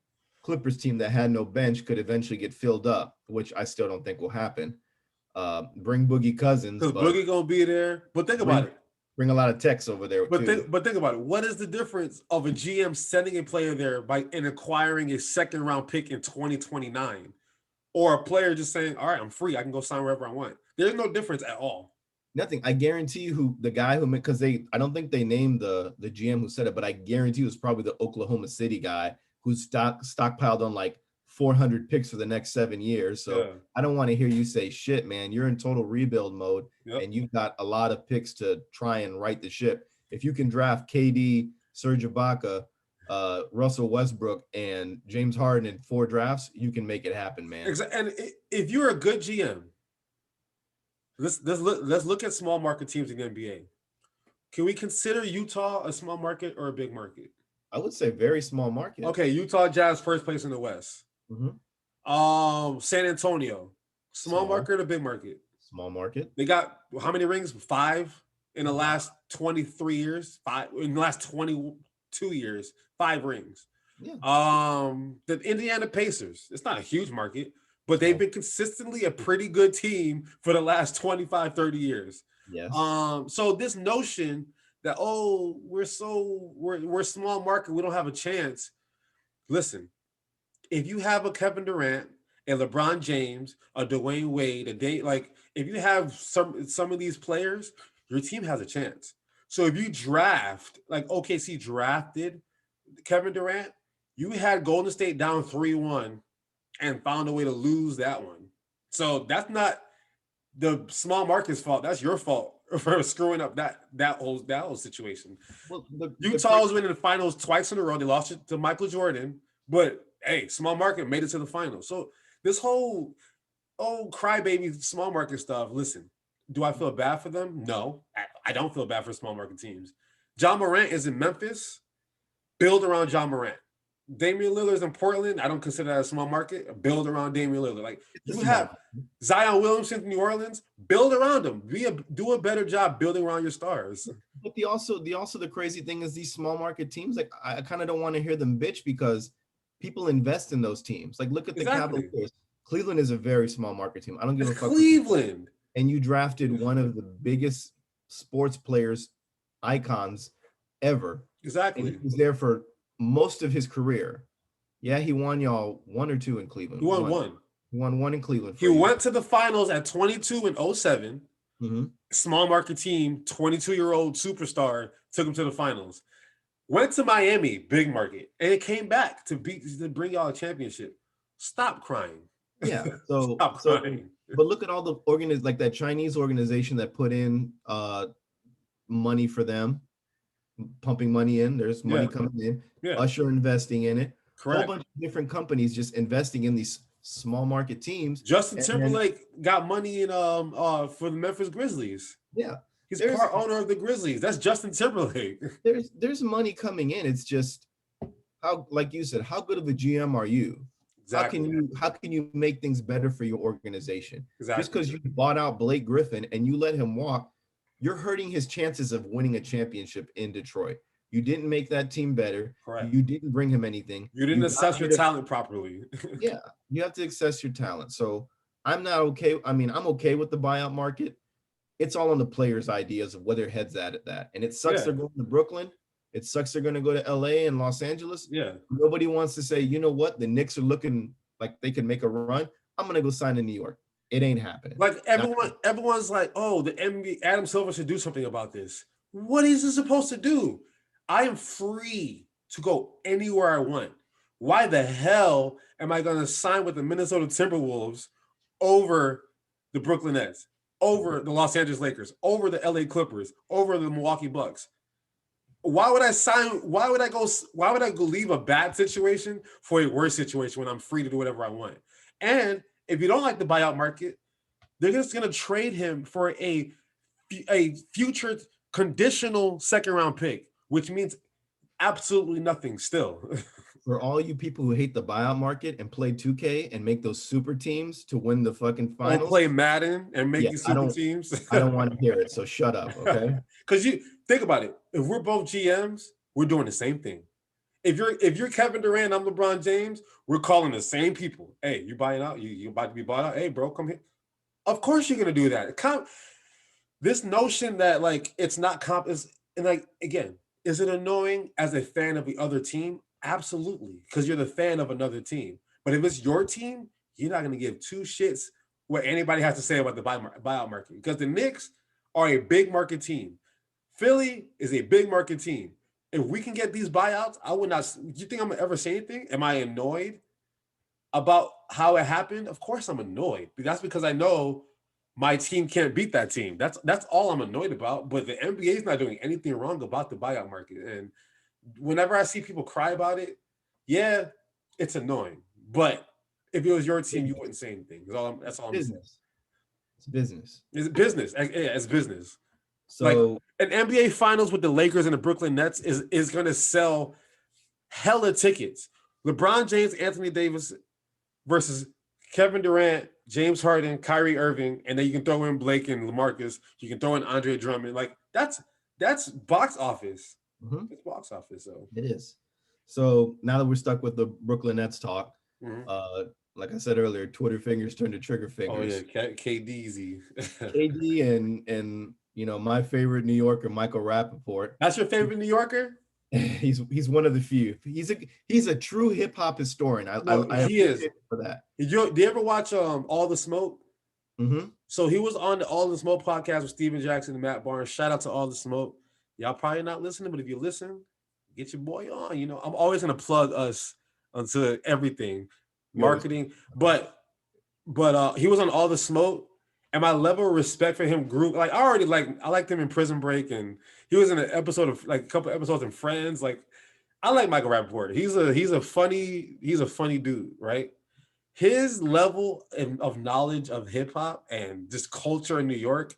Clippers team that had no bench could eventually get filled up, which I still don't think will happen. Bring Boogie Cousins. Because Boogie going to be there. But think about it. Bring a lot of techs over there. But think about it. What is the difference of a GM sending a player there and acquiring a second-round pick in 2029? Or a player just saying, all right, I'm free. I can go sign wherever I want. There's no difference at all. Nothing. I guarantee you because I don't think they named the GM who said it, but I guarantee it was probably the Oklahoma City guy who's stockpiled on like 400 picks for the next 7 years. So I don't want to hear you say, shit, man, you're in total rebuild mode and you've got a lot of picks to try and right the ship. If you can draft KD, Serge Ibaka, Russell Westbrook and James Harden in 4 drafts, you can make it happen, man. And if you're a good GM, let's look at small market teams in the NBA. Can we consider Utah a small market or a big market? I would say very small market. Okay, Utah Jazz first place in the West. Mm-hmm. San Antonio, small market or big market? Small market. They got how many rings? 5 in the last 23 years. 5 in the last 22 years. 5 rings. Yeah. The Indiana Pacers. It's not a huge market, but they've been consistently a pretty good team for the last 25, 30 years. Yes. So this notion that we're small market, we don't have a chance. Listen, if you have a Kevin Durant, a LeBron James, a Dwayne Wade, if you have some of these players, your team has a chance. So if you draft, like OKC drafted Kevin Durant, you had Golden State down 3-1 and found a way to lose that one. So that's not the small market's fault. That's your fault for screwing up that whole situation. Well, Utah was winning the finals twice in a row. They lost it to Michael Jordan, but hey, small market made it to the finals. So this whole crybaby small market stuff. Listen, do I feel bad for them? No, I don't feel bad for small market teams. Ja Morant is in Memphis. Build around Ja Morant. Damian Lillard's in Portland. I don't consider that a small market. Build around Damian Lillard. Like you have Zion Williamson in New Orleans. Build around him. Do a better job building around your stars. But the crazy thing is these small market teams. Like I kind of don't want to hear them bitch because people invest in those teams. Like look at the Cavaliers. Cleveland is a very small market team. I don't give a fuck. Cleveland. And you drafted one of the biggest sports players, icons ever. Exactly. And he was there for most of his career. Yeah, he won y'all 1 or 2 in Cleveland. He won one. He won 1 in Cleveland. He went to the finals at 22 and 07. Mm-hmm. Small market team, 22-year-old superstar, took him to the finals. Went to Miami, big market, and it came back to bring y'all a championship. Stop crying. Yeah. So stop crying. But look at all the like that Chinese organization that put in money for them, pumping money in. There's money coming in. Yeah. Usher investing in it. Correct. A whole bunch of different companies just investing in these small market teams. Justin Timberlake got money in for the Memphis Grizzlies. Yeah. He's part owner of the Grizzlies. That's Justin Timberlake. There's money coming in. It's just how, like you said, how good of a GM are you? Exactly. How can you make things better for your organization? Exactly. Just because you bought out Blake Griffin and you let him walk, you're hurting his chances of winning a championship in Detroit. You didn't make that team better. Correct. You didn't bring him anything. You didn't assess your talent properly. Yeah, you have to assess your talent. So I'm not okay. I mean, I'm okay with the buyout market. It's all on the players' ideas of where their heads at that. And it sucks they're going to Brooklyn. It sucks they're going to go to LA and Los Angeles. Yeah. Nobody wants to say, you know what? The Knicks are looking like they can make a run. I'm going to go sign in New York. It ain't happening. Like everyone's like, oh, the NBA, Adam Silver should do something about this. What is he supposed to do? I am free to go anywhere I want. Why the hell am I going to sign with the Minnesota Timberwolves over the Brooklyn Nets, over the Los Angeles Lakers, over the LA Clippers, over the Milwaukee Bucks? Why would I go leave a bad situation for a worse situation when I'm free to do whatever I want? And if you don't like the buyout market, they're just going to trade him for a future conditional second round pick, which means absolutely nothing still. For all you people who hate the buyout market and play 2K and make those super teams to win the fucking finals. Or play Madden and make these super teams. I don't want to hear it, so shut up, okay? Because you think about it. If we're both GMs, we're doing the same thing. If you're Kevin Durant, I'm LeBron James, we're calling the same people. Hey, you buying out? You about to be bought out? Hey, bro, come here. Of course you're gonna do that. This notion that like it's not and like again, is it annoying as a fan of the other team? Absolutely, because you're the fan of another team. But if it's your team, you're not going to give 2 shits what anybody has to say about the buyout market. Because the Knicks are a big market team. Philly is a big market team. If we can get these buyouts, I would not. Do you think I'm going to ever say anything? Am I annoyed about how it happened? Of course I'm annoyed. But that's because I know my team can't beat that team. That's all I'm annoyed about. But the NBA is not doing anything wrong about the buyout market. And whenever I see people cry about it, yeah, it's annoying. But if it was your team, you wouldn't say anything. That's all I'm saying. Business. It's business. It's business. Yeah, it's business. Like So an NBA Finals with the Lakers and the Brooklyn Nets is going to sell hella tickets. LeBron James, Anthony Davis versus Kevin Durant, James Harden, Kyrie Irving, and then you can throw in Blake and LaMarcus. You can throw in Andre Drummond. Like that's box office. It's box office. So it is. So now that we're stuck with the Brooklyn Nets talk, like I said earlier, Twitter fingers turn to trigger fingers. Oh yeah, KDZ. KD and you know my favorite New Yorker, Michael Rappaport. That's your favorite New Yorker? He's one of the few. He's a true hip hop historian. He is for that. Do you ever watch All the Smoke? So he was on the All the Smoke podcast with Steven Jackson and Matt Barnes. Shout out to All the Smoke. Y'all probably not listening, but if you listen, get your boy on. You know, I'm always gonna plug us onto everything, marketing. But he was on All the Smoke, and my level of respect for him grew. Like I liked him in Prison Break, and he was in an episode of like a couple episodes in Friends. Like I like Michael Rappaport. He's a funny dude, right? His level of knowledge of hip hop and just culture in New York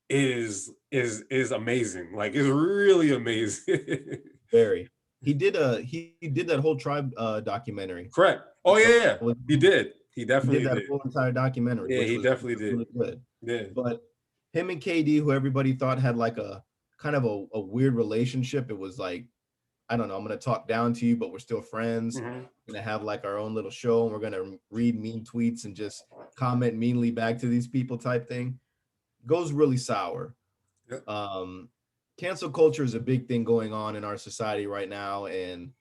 is amazing. Like it's really amazing. Very. He did that whole Tribe documentary. Correct. Oh yeah. He did. He definitely did that whole entire documentary. Yeah, he definitely did. Really good. Yeah. But him and KD, who everybody thought had like a kind of a weird relationship, it was like, I don't know, I'm going to talk down to you, but we're still friends. We're going to have like our own little show, and we're going to read mean tweets and just comment meanly back to these people type thing. Goes really sour. Yep. Cancel culture is a big thing going on in our society right now, and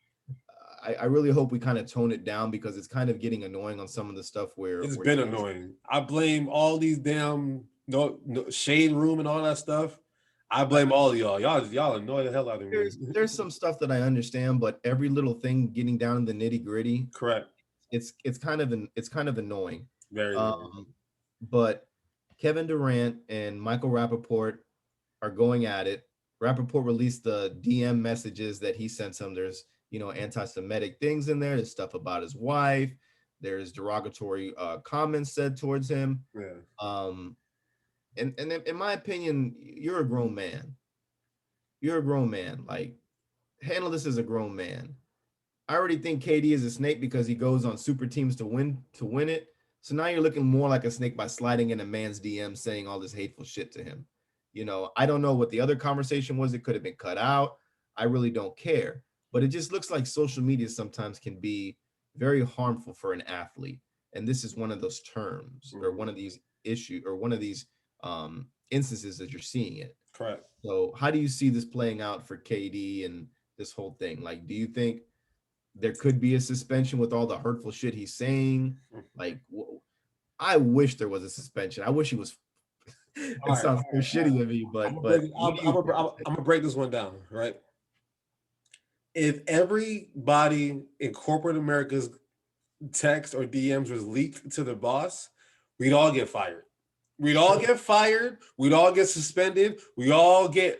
I really hope we kind of tone it down because it's kind of getting annoying on some of the stuff where it's been annoying. I blame all these damn no shade room and all that stuff. I blame all of y'all. Y'all annoy the hell out of me. There's some stuff that I understand, but every little thing getting down to the nitty gritty. Correct. It's kind of annoying. Very. But Kevin Durant and Michael Rappaport are going at it. Rappaport released the DM messages that he sent him. There's anti-Semitic things in there. There's stuff about his wife. There's derogatory comments said towards him. Yeah. And in my opinion, you're a grown man. You're a grown man. Like, handle this as a grown man. I already think KD is a snake because he goes on super teams to win it. So now you're looking more like a snake by sliding in a man's DM saying all this hateful shit to him. I don't know what the other conversation was. It could have been cut out. I really don't care. But it just looks like social media sometimes can be very harmful for an athlete. And this is one of those terms or one of these issues or one of these instances that you're seeing it. Correct. So how do you see this playing out for KD and this whole thing? Like, do you think there could be a suspension with all the hurtful shit he's saying? Like, I wish there was a suspension. I wish he was. It sounds so shitty of me, but I'm gonna break this one down, right? If everybody in corporate America's text or DMs was leaked to the boss, we'd all get fired. We'd all get fired. We'd all get suspended. We all get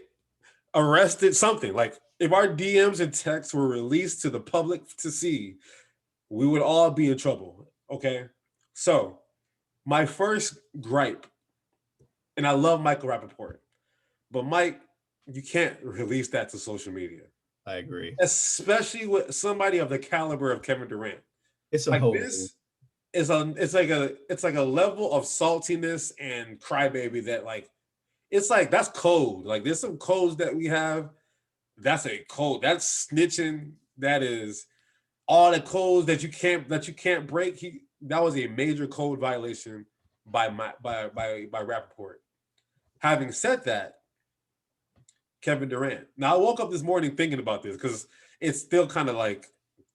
arrested. Something like if our DMs and texts were released to the public to see, we would all be in trouble. Okay, so my first gripe. And I love Michael Rappaport. But Mike, you can't release that to social media. I agree. Especially with somebody of the caliber of Kevin Durant. It's a like whole this is it's like a level of saltiness and crybaby that it's like that's code. Like there's some codes that we have. That's a code. That's snitching. That is all the codes that you can't break. That was a major code violation by Rappaport. Having said that, Kevin Durant. Now, I woke up this morning thinking about this because it's still kind of like,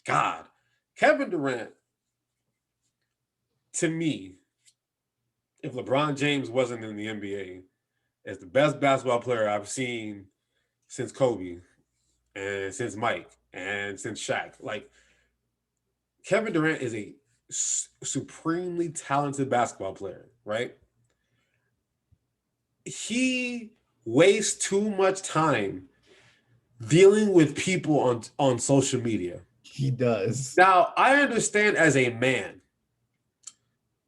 God, Kevin Durant, to me, if LeBron James wasn't in the NBA, is the best basketball player I've seen since Kobe and since Mike and since Shaq. Like, Kevin Durant is a supremely talented basketball player, right? He wastes too much time dealing with people on social media. He does. Now, I understand as a man,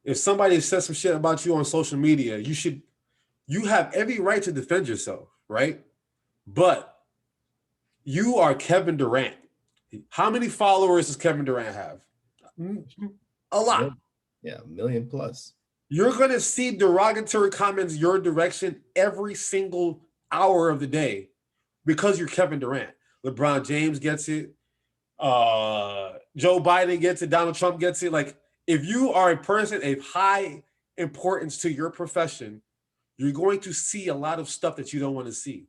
if somebody says some shit about you on social media, you have every right to defend yourself, right? But you are Kevin Durant. How many followers does Kevin Durant have? A lot. Yeah, 1 million plus. You're going to see derogatory comments your direction every single hour of the day because you're Kevin Durant. LeBron James gets it. Joe Biden gets it. Donald Trump gets it. Like, if you are a person of high importance to your profession, you're going to see a lot of stuff that you don't want to see.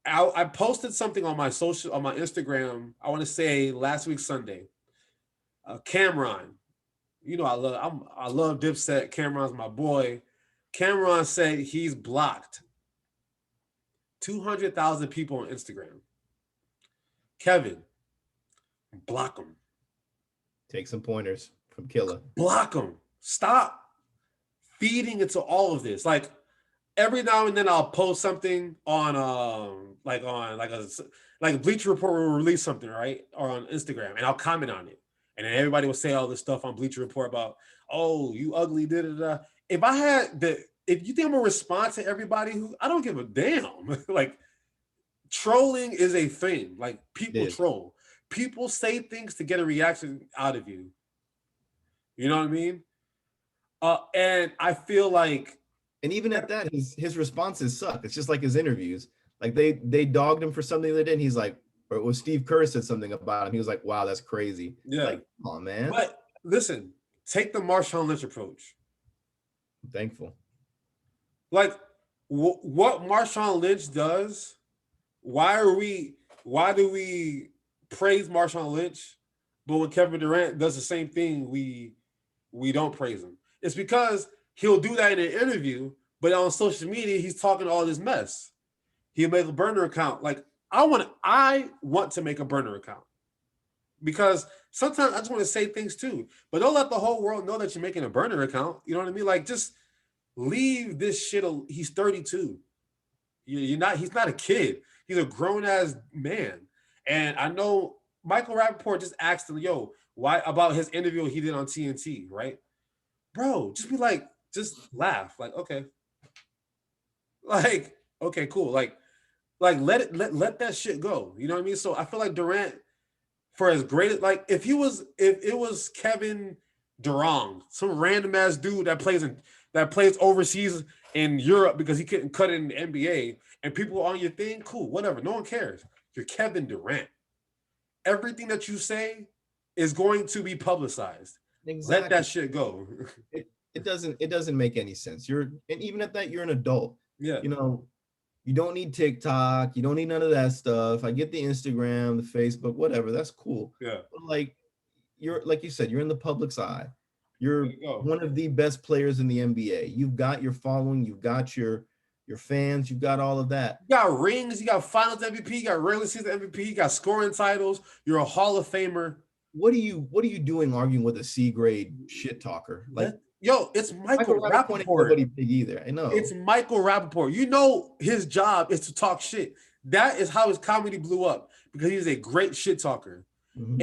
I posted something on my Instagram, I want to say last week Sunday. Cameron, you know, I love Dipset. Cameron's my boy. Cameron said he's blocked 200,000 people on Instagram. Kevin, block them. Take some pointers from Killer. Block them. Stop feeding into all of this. Like, every now and then I'll post something on like Bleacher Report will release something, right? Or on Instagram, and I'll comment on it. And then everybody will say all this stuff on Bleacher Report about, oh, you ugly, da. If you think I'm gonna respond to everybody I don't give a damn. Like, trolling is a thing. Like, people troll. People say things to get a reaction out of you. You know what I mean? And I feel like, and even at that, his responses suck. It's just like his interviews. Like, they dogged him for something they did. And he's like, or it was Steve Kerr said something about him. He was like, wow, that's crazy. Yeah. Like, come on, man. But listen, take the Marshawn Lynch approach. I'm thankful. Like, what Marshawn Lynch does, why do we praise Marshawn Lynch, but when Kevin Durant does the same thing, we don't praise him? It's because he'll do that in an interview, but on social media, he's talking all this mess. He'll make a burner account. Like, I want to make a burner account because sometimes I just want to say things too, but don't let the whole world know that you're making a burner account. You know what I mean? Like, just leave this shit. He's 32. He's not a kid. He's a grown ass man. And I know Michael Rappaport just asked him, yo, why about his interview he did on TNT, right? Bro, just be like, just laugh. Like, okay. Like, okay, cool. Like let that shit go. You know what I mean? So I feel like Durant, for as great, like, if it was Kevin Durant, some random ass dude that plays overseas in Europe because he couldn't cut it in the NBA, and people on your thing, cool, whatever. No one cares. You're Kevin Durant. Everything that you say is going to be publicized. Exactly. Let that shit go. It doesn't make any sense. And even at that, you're an adult. Yeah. You know, you don't need TikTok. You don't need none of that stuff. I get the Instagram, the Facebook, whatever. That's cool. Yeah. But like you said, you're in the public's eye. You're one of the best players in the NBA. You've got your following. You've got your fans. You've got all of that. You got rings. You got Finals MVP. You got regular season MVP. You got scoring titles. You're a Hall of Famer. What are you doing arguing with a C-grade shit talker? Like, yo, it's Michael Rappaport. Nobody big either. I know. It's Michael Rappaport. You know his job is to talk shit. That is how his comedy blew up, because he's a great shit talker. Mm-hmm.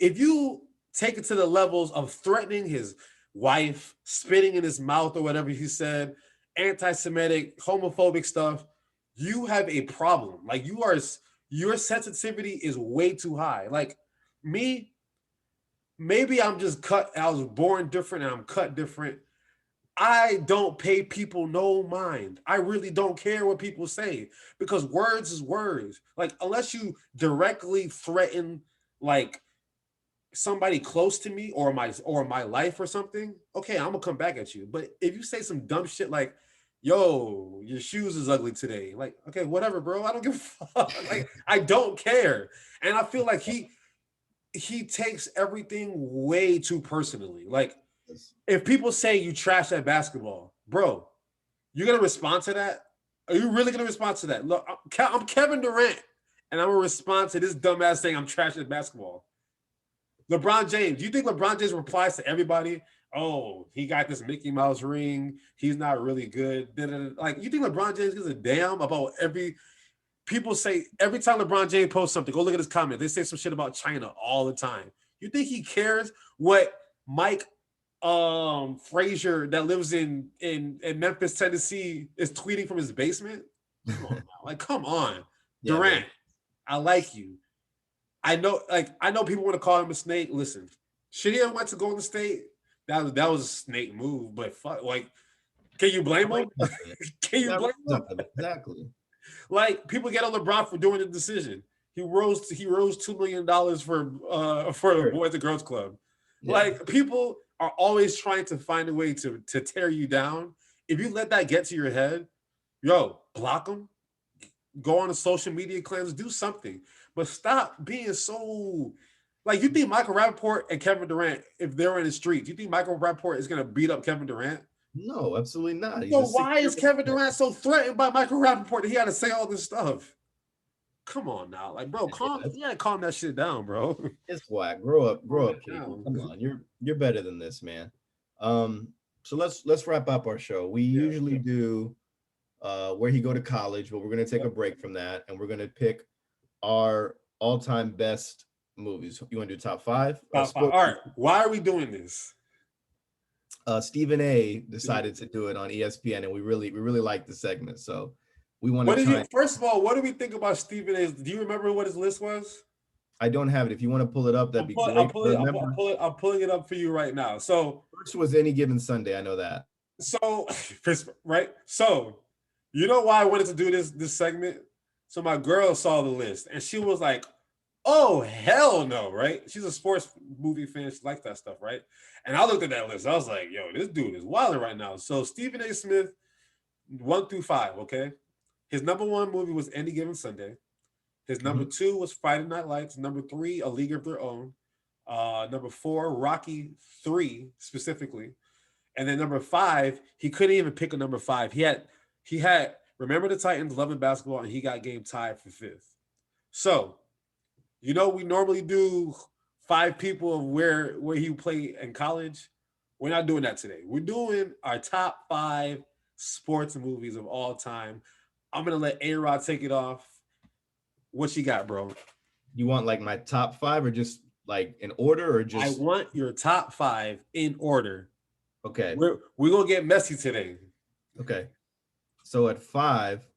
If you take it to the levels of threatening his wife, spitting in his mouth or whatever he said, anti-Semitic, homophobic stuff, you have a problem. Like, your sensitivity is way too high. Like me, maybe I'm just cut. I was born different and I'm cut different. I don't pay people no mind. I really don't care what people say, because words is words. Like, unless you directly threaten like somebody close to me or my life or something, okay, I'm gonna come back at you. But if you say some dumb shit like, yo, your shoes is ugly today, like, okay, whatever, bro. I don't give a fuck. Like, I don't care. And I feel like he takes everything way too personally. Like, if people say you trash at basketball, bro, you're going to respond to that? Are you really going to respond to that? Look, I'm Kevin Durant, and I'm going to respond to this dumbass saying I'm trash at basketball. LeBron James, do you think LeBron James replies to everybody, oh, he got this Mickey Mouse ring, he's not really good? Like, you think LeBron James gives a damn about people say every time LeBron James posts something, go look at his comment. They say some shit about China all the time. You think he cares what Mike Frazier that lives in Memphis, Tennessee is tweeting from his basement? Come on now. Like, come on. Yeah, Durant, man. I like you. I know people want to call him a snake. Listen, should he have went to Golden State? That was a snake move, but fuck, like, can you blame him? Can you blame him? Exactly. Like, people get on LeBron for doing the decision. He rose $2 million for the Boys and Girls Club. Yeah. Like, people are always trying to find a way to tear you down. If you let that get to your head, yo, block them. Go on a social media cleanse, do something. But stop being so like, you think Michael Rappaport and Kevin Durant, if they're in the street, do you think Michael Rappaport is gonna beat up Kevin Durant? No, absolutely not. So why is Kevin Durant so threatened by Michael Rappaport that he had to say all this stuff? Come on now, like, bro, calm that shit down, bro. It's whack. Grow up, people. Come on, you're better than this, man. So let's wrap up our show. We usually do where he go to college, but we're gonna take a break from that, and we're gonna pick our all-time best movies. You want to do top five? Top five. All right. Why are we doing this? Stephen A decided to do it on ESPN, and we really like the segment. So we want to try. First of all, what do we think about Stephen A? Do you remember what his list was? I don't have it. If you want to pull it up, that'd be great. I'm pulling it up for you right now. So first was Any Given Sunday. I know that. So right. So you know why I wanted to do this segment? So my girl saw the list and she was like, "Oh, hell no," right? She's a sports movie fan. She likes that stuff, right? And I looked at that list. I was like, "Yo, this dude is wilding right now." So Stephen A. Smith, 1 through 5, okay? His number 1 movie was Any Given Sunday. His number 2 was Friday Night Lights. Number 3, A League of Their Own. Number 4, Rocky 3 specifically. And then number 5, he couldn't even pick a number 5. He had Remember the Titans, Love and Basketball, and He Got Game tied for 5th. So, we normally do 5 people of where he played in college. We're not doing that today. We're doing our top 5 sports movies of all time. I'm gonna let A-Rod take it off. What you got, bro? You want like my top 5 or just like in order or just? I want your top 5 in order. Okay. We're gonna get messy today. Okay. So at 5,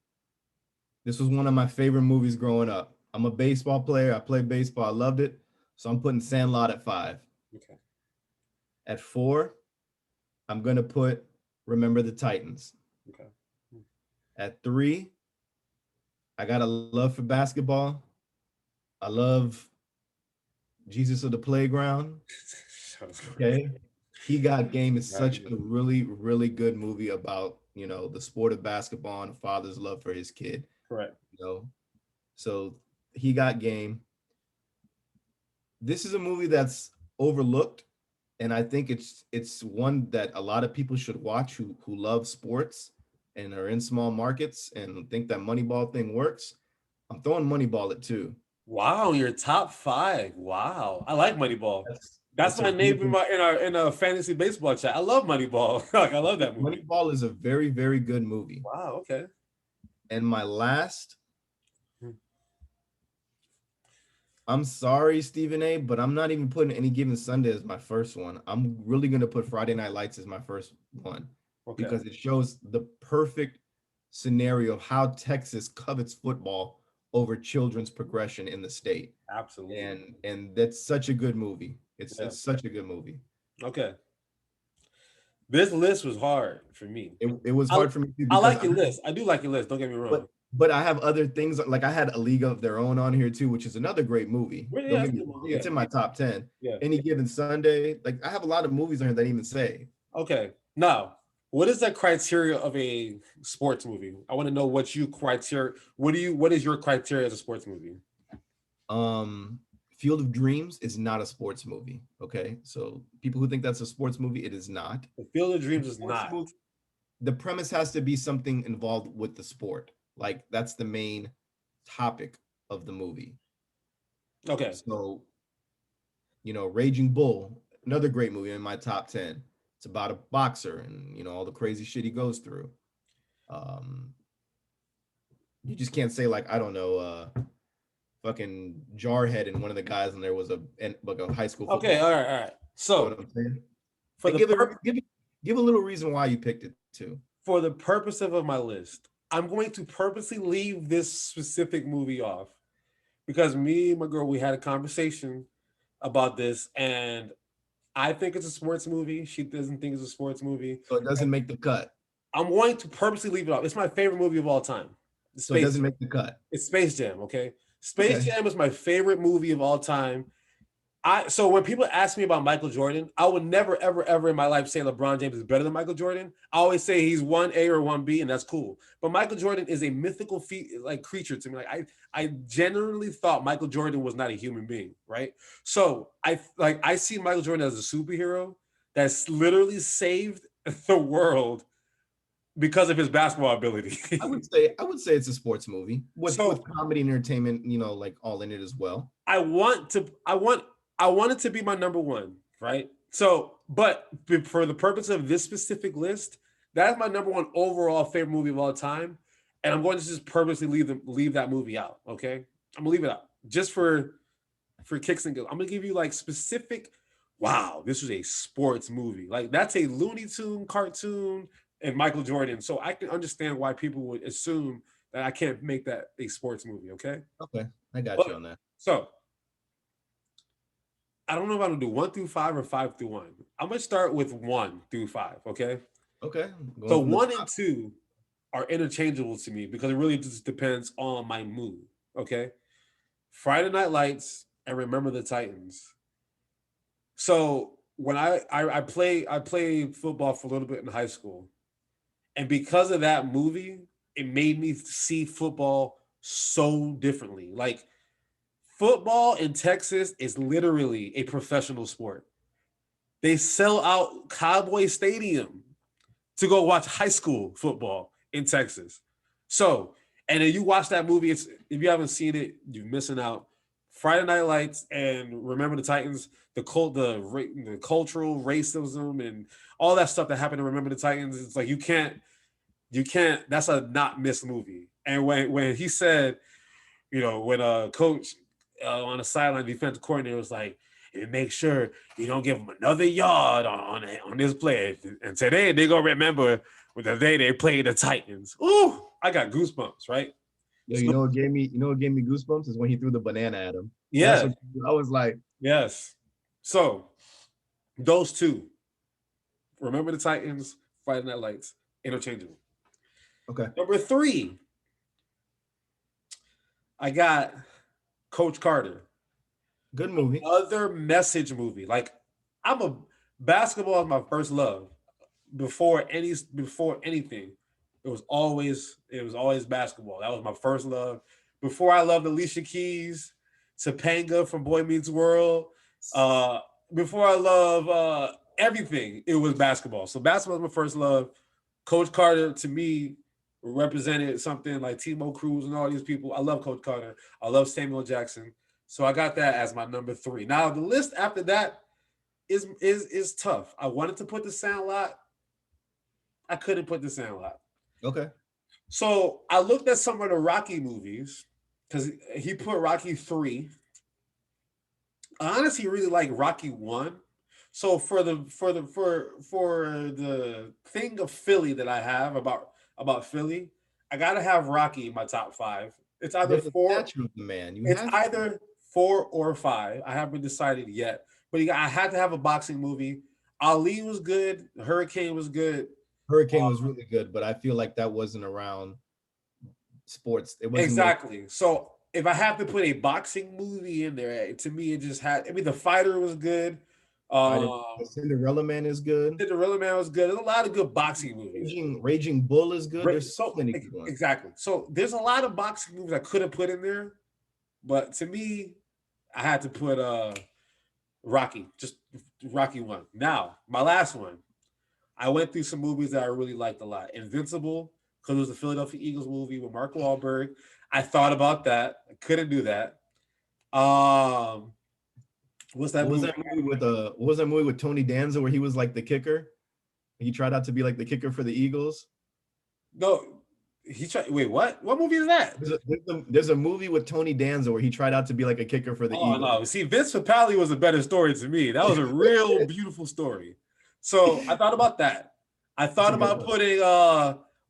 this was one of my favorite movies growing up. I'm a baseball player. I played baseball. I loved it. So I'm putting Sandlot at 5. Okay. At 4, I'm going to put Remember the Titans. Okay. At 3, I got a love for basketball. I love Jesus of the Playground. Okay. He Got Game is such a really, really good movie about, the sport of basketball and a father's love for his kid. Correct. So He Got Game. This is a movie that's overlooked, and I think it's one that a lot of people should watch who love sports and are in small markets and think that Moneyball thing works. I'm throwing Moneyball at 2. Wow, your top 5. Wow, I like Moneyball. That's my name in a fantasy baseball chat. I love Moneyball. Like, I love that movie. Moneyball is a very, very good movie. Wow. Okay. And my last, I'm sorry, Stephen A., but I'm not even putting Any Given Sunday as my first one. I'm really going to put Friday Night Lights as my first one. Okay. Because it shows the perfect scenario of how Texas covets football over children's progression in the state. Absolutely. And that's such a good movie. It's such a good movie. Okay. This list was hard for me. It was hard for me too. I like your list. I do like your list. Don't get me wrong. But I have other things, like I had A League of Their Own on here too, which is another great movie. It's in my top 10. Yeah. Any Given Sunday. Like, I have a lot of movies on here that even say. Okay. Now, what is the criteria of a sports movie? I want to know what is your criteria as a sports movie? Field of Dreams is not a sports movie. Okay. So people who think that's a sports movie, it is not. The Field of Dreams is not. The premise has to be something involved with the sport. Like, that's the main topic of the movie. Okay. So, Raging Bull, another great movie in my top 10. It's about a boxer and, all the crazy shit he goes through. You just can't say like, I don't know, fucking Jarhead and one of the guys and there was like a high school football. Okay, all right, all right. You know So what I'm saying? for And the give a little reason why you picked it too. for the purpose of my list, I'm going to purposely leave this specific movie off because me and my girl, we had a conversation about this, and I think it's a sports movie. She doesn't think it's a sports movie. So it doesn't make the cut. I'm going to purposely leave it off. It's my favorite movie of all time. So it doesn't make the cut. It's Space Jam, okay? Space Okay. Jam is my favorite movie of all time. So when people ask me about Michael Jordan, I would never, ever, ever in my life say LeBron James is better than Michael Jordan. I always say he's 1A or 1B, and that's cool. But Michael Jordan is a mythical creature to me. Like I genuinely thought Michael Jordan was not a human being, right? So I see Michael Jordan as a superhero that's literally saved the world because of his basketball ability. I would say it's a sports movie with comedy and entertainment, like all in it as well. I want it to be my number one, right? So, but for the purpose of this specific list, that's my number one overall favorite movie of all time, and I'm going to just purposely leave that movie out. Okay, I'm gonna leave it out just for kicks and giggles. I'm gonna give you like specific. Wow, this was a sports movie. Like that's a Looney Tune cartoon and Michael Jordan. So I can understand why people would assume that I can't make that a sports movie. Okay. Okay, I got you on that. So I don't know if I'm gonna do 1 through 5 or 5 through 1. I'm gonna start with 1 through 5. Okay. Okay. So 1 and 2 are interchangeable to me because it really just depends on my mood. Okay. Friday Night Lights and Remember the Titans. So when I played football for a little bit in high school, and because of that movie, it made me see football so differently. Like football in Texas is literally a professional sport. They sell out Cowboy Stadium to go watch high school football in Texas. So, and then you watch that movie, if you haven't seen it, you're missing out. Friday Night Lights and Remember the Titans, the cultural racism and all that stuff that happened to Remember the Titans. It's like you can't. That's a not miss movie. And when he said, when coach on the sideline defensive coordinator was like, and make sure you don't give them another yard on this play. And today they're gonna remember the day they played the Titans. Ooh, I got goosebumps, right? Yo, you know what gave me goosebumps is when he threw the banana at him. Yeah. I was like, yes. So those two, Remember the Titans, Friday Night Lights, interchangeable. Okay. Number 3, I got Coach Carter. Good movie. Other message movie. Like basketball is my first love. Before anything, it was always basketball. That was my first love. Before I loved Alicia Keys, Topanga from Boy Meets World. Before I love everything, it was basketball. So basketball was my first love. Coach Carter to me represented something like Timo Cruz and all these people. I love Coach Carter. I love Samuel Jackson. So I got that as my number 3. Now the list after that is tough. I wanted to put The Sandlot. I couldn't put The Sandlot. Okay. So I looked at some of the Rocky movies because he put Rocky 3. I honestly really like Rocky 1. So for the thing of Philly that I have about Philly, I gotta have Rocky in my top 5. It's either 4. It's either 4 or 5. I haven't decided yet. But I had to have a boxing movie. Ali was good. Hurricane was good. Hurricane was really good, but I feel like that wasn't around sports. It wasn't exactly. So if I have to put a boxing movie in there, to me it just had. I mean, The Fighter was good. Cinderella Man is good. Cinderella Man was good. There's a lot of good boxing movies. Raging Bull is good. There's so many good ones. Exactly. So there's a lot of boxing movies I could have put in there, but to me, I had to put Rocky, just Rocky 1. Now, my last one. I went through some movies that I really liked a lot. Invincible, because it was the Philadelphia Eagles movie with Mark Wahlberg. I thought about that. I couldn't do that. What's that movie? What was that movie with Tony Danza where he was like the kicker? He tried out to be like the kicker for the Eagles. No, He tried. Wait, what? What movie is that? There's a movie with Tony Danza where he tried out to be like a kicker for the Oh Eagles. no! See, Vince Papale was a better story to me. That was a real beautiful story. So I thought about that. I thought about putting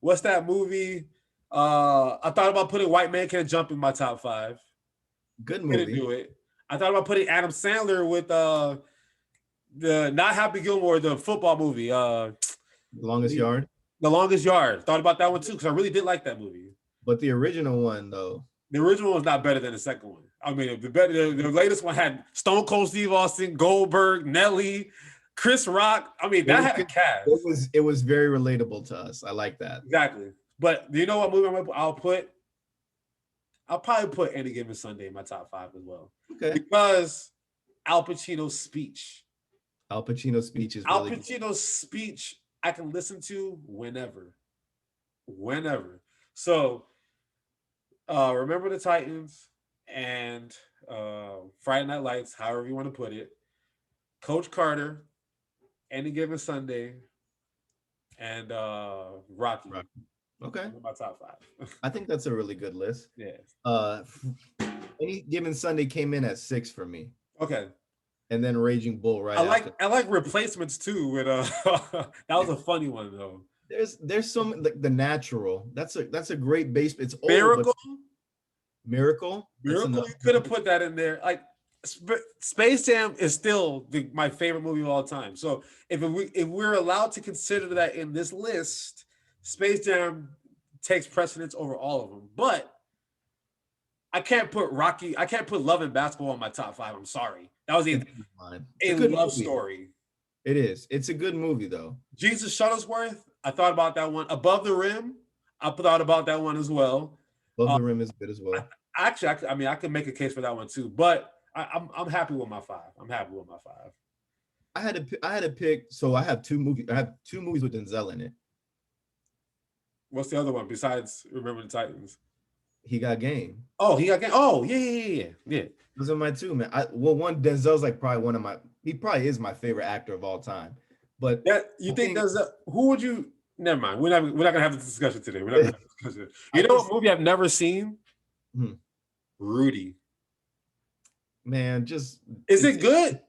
what's that movie? I thought about putting White Man Can't Jump in my top 5. Good movie. Couldn't do it. I thought about putting Adam Sandler with the not Happy Gilmore, the football movie. The Longest Yard. The Longest Yard. Thought about that one too because I really did like that movie. But the original one though. The original was not better than the second one. I mean, the latest one had Stone Cold Steve Austin, Goldberg, Nelly, Chris Rock. I mean, that had a cast. It was very relatable to us. I like that. Exactly. But do you know what movie I'll put? I'll probably put Any Given Sunday in my top 5 as well. Okay. Because Al Pacino's speech. Al Pacino's speech is Al Pacino's speech I can listen to whenever. So Remember the Titans and Friday Night Lights, however you want to put it. Coach Carter, Any Given Sunday, and Rocky. Okay. My top 5. I think that's a really good list. Yeah. Any Given Sunday came in at 6 for me. Okay. And then Raging Bull right after. I like Replacements too. With that was a funny one though. There's some like The Natural. That's a great base. It's old, Miracle. Miracle. You could have put that in there. Like Space Jam is still my favorite movie of all time. So if we're allowed to consider that in this list, Space Jam takes precedence over all of them. But I can't put Love and Basketball in my top 5. I'm sorry. That was a love story. It is. It's a good movie though. Jesus Shuttlesworth. I thought about that one. Above the Rim. I thought about that one as well. Above the Rim is good as well. Actually, I could make a case for that one too. But I'm happy with my 5. I'm happy with my 5. I had to pick. So I have two movies with Denzel in it. What's the other one besides Remember the Titans? He Got Game. Oh, He Got Game. Oh, yeah. Those are my 2, man. One Denzel's like probably he probably is my favorite actor of all time. But you think Denzel? Who would you? Never mind. We're not gonna have this discussion today. You know what movie I've never seen? Rudy. Man, is it good?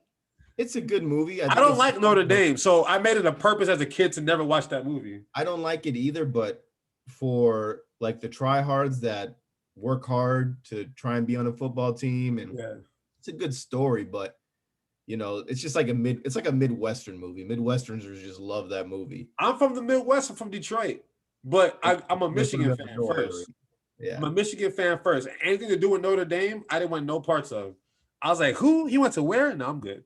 It's a good movie. I don't like Notre Dame, so I made it a purpose as a kid to never watch that movie. I don't like it either, but for like the tryhards that work hard to try and be on a football team, and it's a good story, but you know, it's just like it's like a Midwestern movie. Midwesterners just love that movie. I'm from the Midwest. I'm from Detroit, but I'm a Michigan fan first. Yeah, I'm a Michigan fan first. Anything to do with Notre Dame, I didn't want no parts of. I was like, who? He went to where? No, I'm good.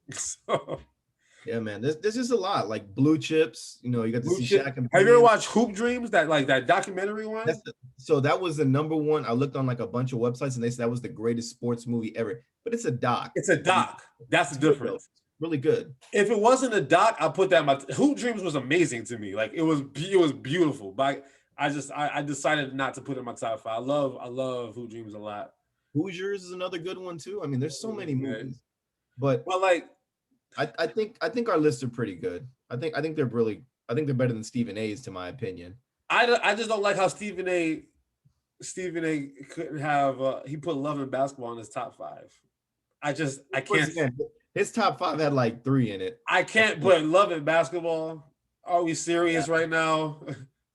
Yeah, man. There's just a lot like Blue Chips. You know, you got to see Shaq and. Have you ever watched Hoop Dreams? That documentary one. So that was the number one. I looked on like a bunch of websites and they said that was the greatest sports movie ever. But it's a doc. It's a doc. That's the difference. Really good. If it wasn't a doc, I put that in my. Hoop Dreams was amazing to me. Like it was beautiful. But I decided not to put it in my top 5. I love Hoop Dreams a lot. Hoosiers is another good one too. I mean, there's so many movies. But like. I think our lists are pretty good. I think they're better than Stephen A's, to my opinion. I just don't like how Stephen A couldn't have he put Love and Basketball in his top 5. I can't. Again, his top 5 had like 3 in it. I can't put Love and Basketball. Are we serious right now?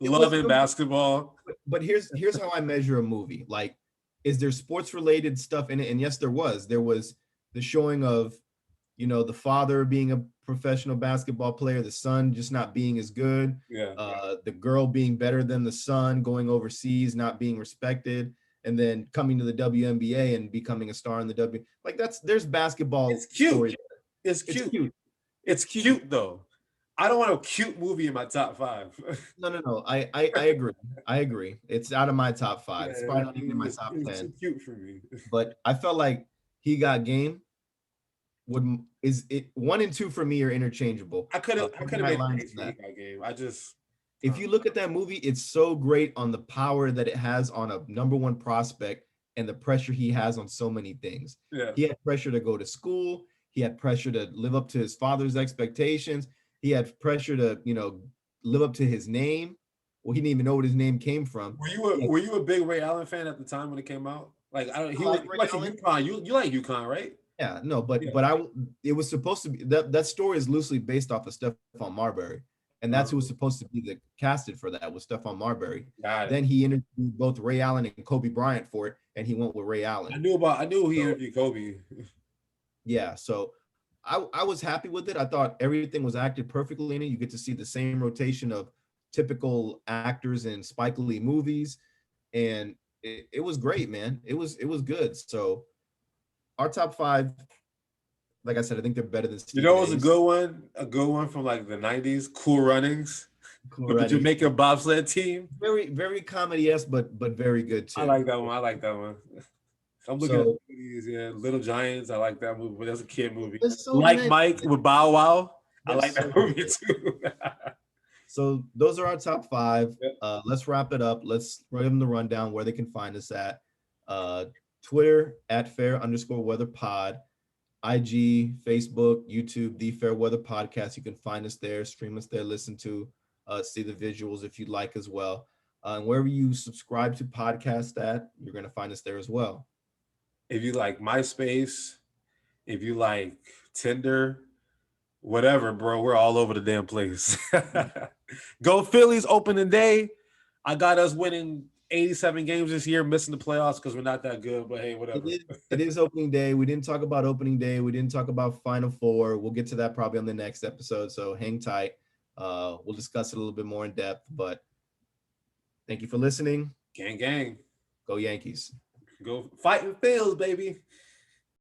Love and Basketball. But here's how I measure a movie. Like, is there sports related stuff in it? And yes, there was. There was the showing of, you know, the father being a professional basketball player, the son just not being as good. Yeah. The girl being better than the son, going overseas, not being respected, and then coming to the WNBA and becoming a star in the W. Like there's basketball. It's cute. Stories. It's cute. It's cute though. I don't want a cute movie in my top 5. No. I agree. I agree. It's out of my top 5. It's probably not even in my top 10. It's too cute for me. But I felt like He Got Game. Is it 1 and 2 for me are interchangeable. I could have made that game. If you look at that movie, it's so great on the power that it has on a number 1 prospect and the pressure he has on so many things. Yeah. He had pressure to go to school. He had pressure to live up to his father's expectations. He had pressure to, you know, live up to his name. Well, he didn't even know what his name came from. Were you a big Ray Allen fan at the time when it came out? Like I don't. He was Ray like a Allen. UConn. You like UConn, right? Yeah, no, but Yeah. it was supposed to be that story is loosely based off of Stephon Marbury, and that's who was supposed to be the casted for that was Stephon Marbury. Got it. Then he interviewed both Ray Allen and Kobe Bryant for it, and he went with Ray Allen. I knew he interviewed Kobe. Yeah, so I was happy with it. I thought everything was acted perfectly in it. You get to see the same rotation of typical actors in Spike Lee movies, and it was great, man. It was good. So our top 5, like I said, I think they're better than Steve. You know, it was a good one from like the '90s. Cool Runnings. Cool With the Jamaican bobsled team. Very, very comedy-esque, but very good too. I like that one. I'm looking at movies, Little Giants. I like that movie, but that's a kid movie. Mike with Bow Wow. I like that movie too. So those are our top 5. Let's wrap it up. Let's give them the rundown where they can find us at. Twitter @fair_weather_pod. IG, Facebook, YouTube, The Fair Weather Podcast. You can find us there, stream us there, listen to, see the visuals if you'd like as well. And wherever you subscribe to podcasts at, you're going to find us there as well. If you like MySpace, if you like Tinder, whatever, bro, we're all over the damn place. Go Phillies opening day. I got us winning 87 games this year, missing the playoffs because we're not that good, but hey, whatever. It is opening day. We didn't talk about opening day. We didn't talk about Final Four. We'll get to that probably on the next episode, so hang tight. We'll discuss it a little bit more in depth, but thank you for listening. Gang. Go Yankees. Go Fighting Phils, baby.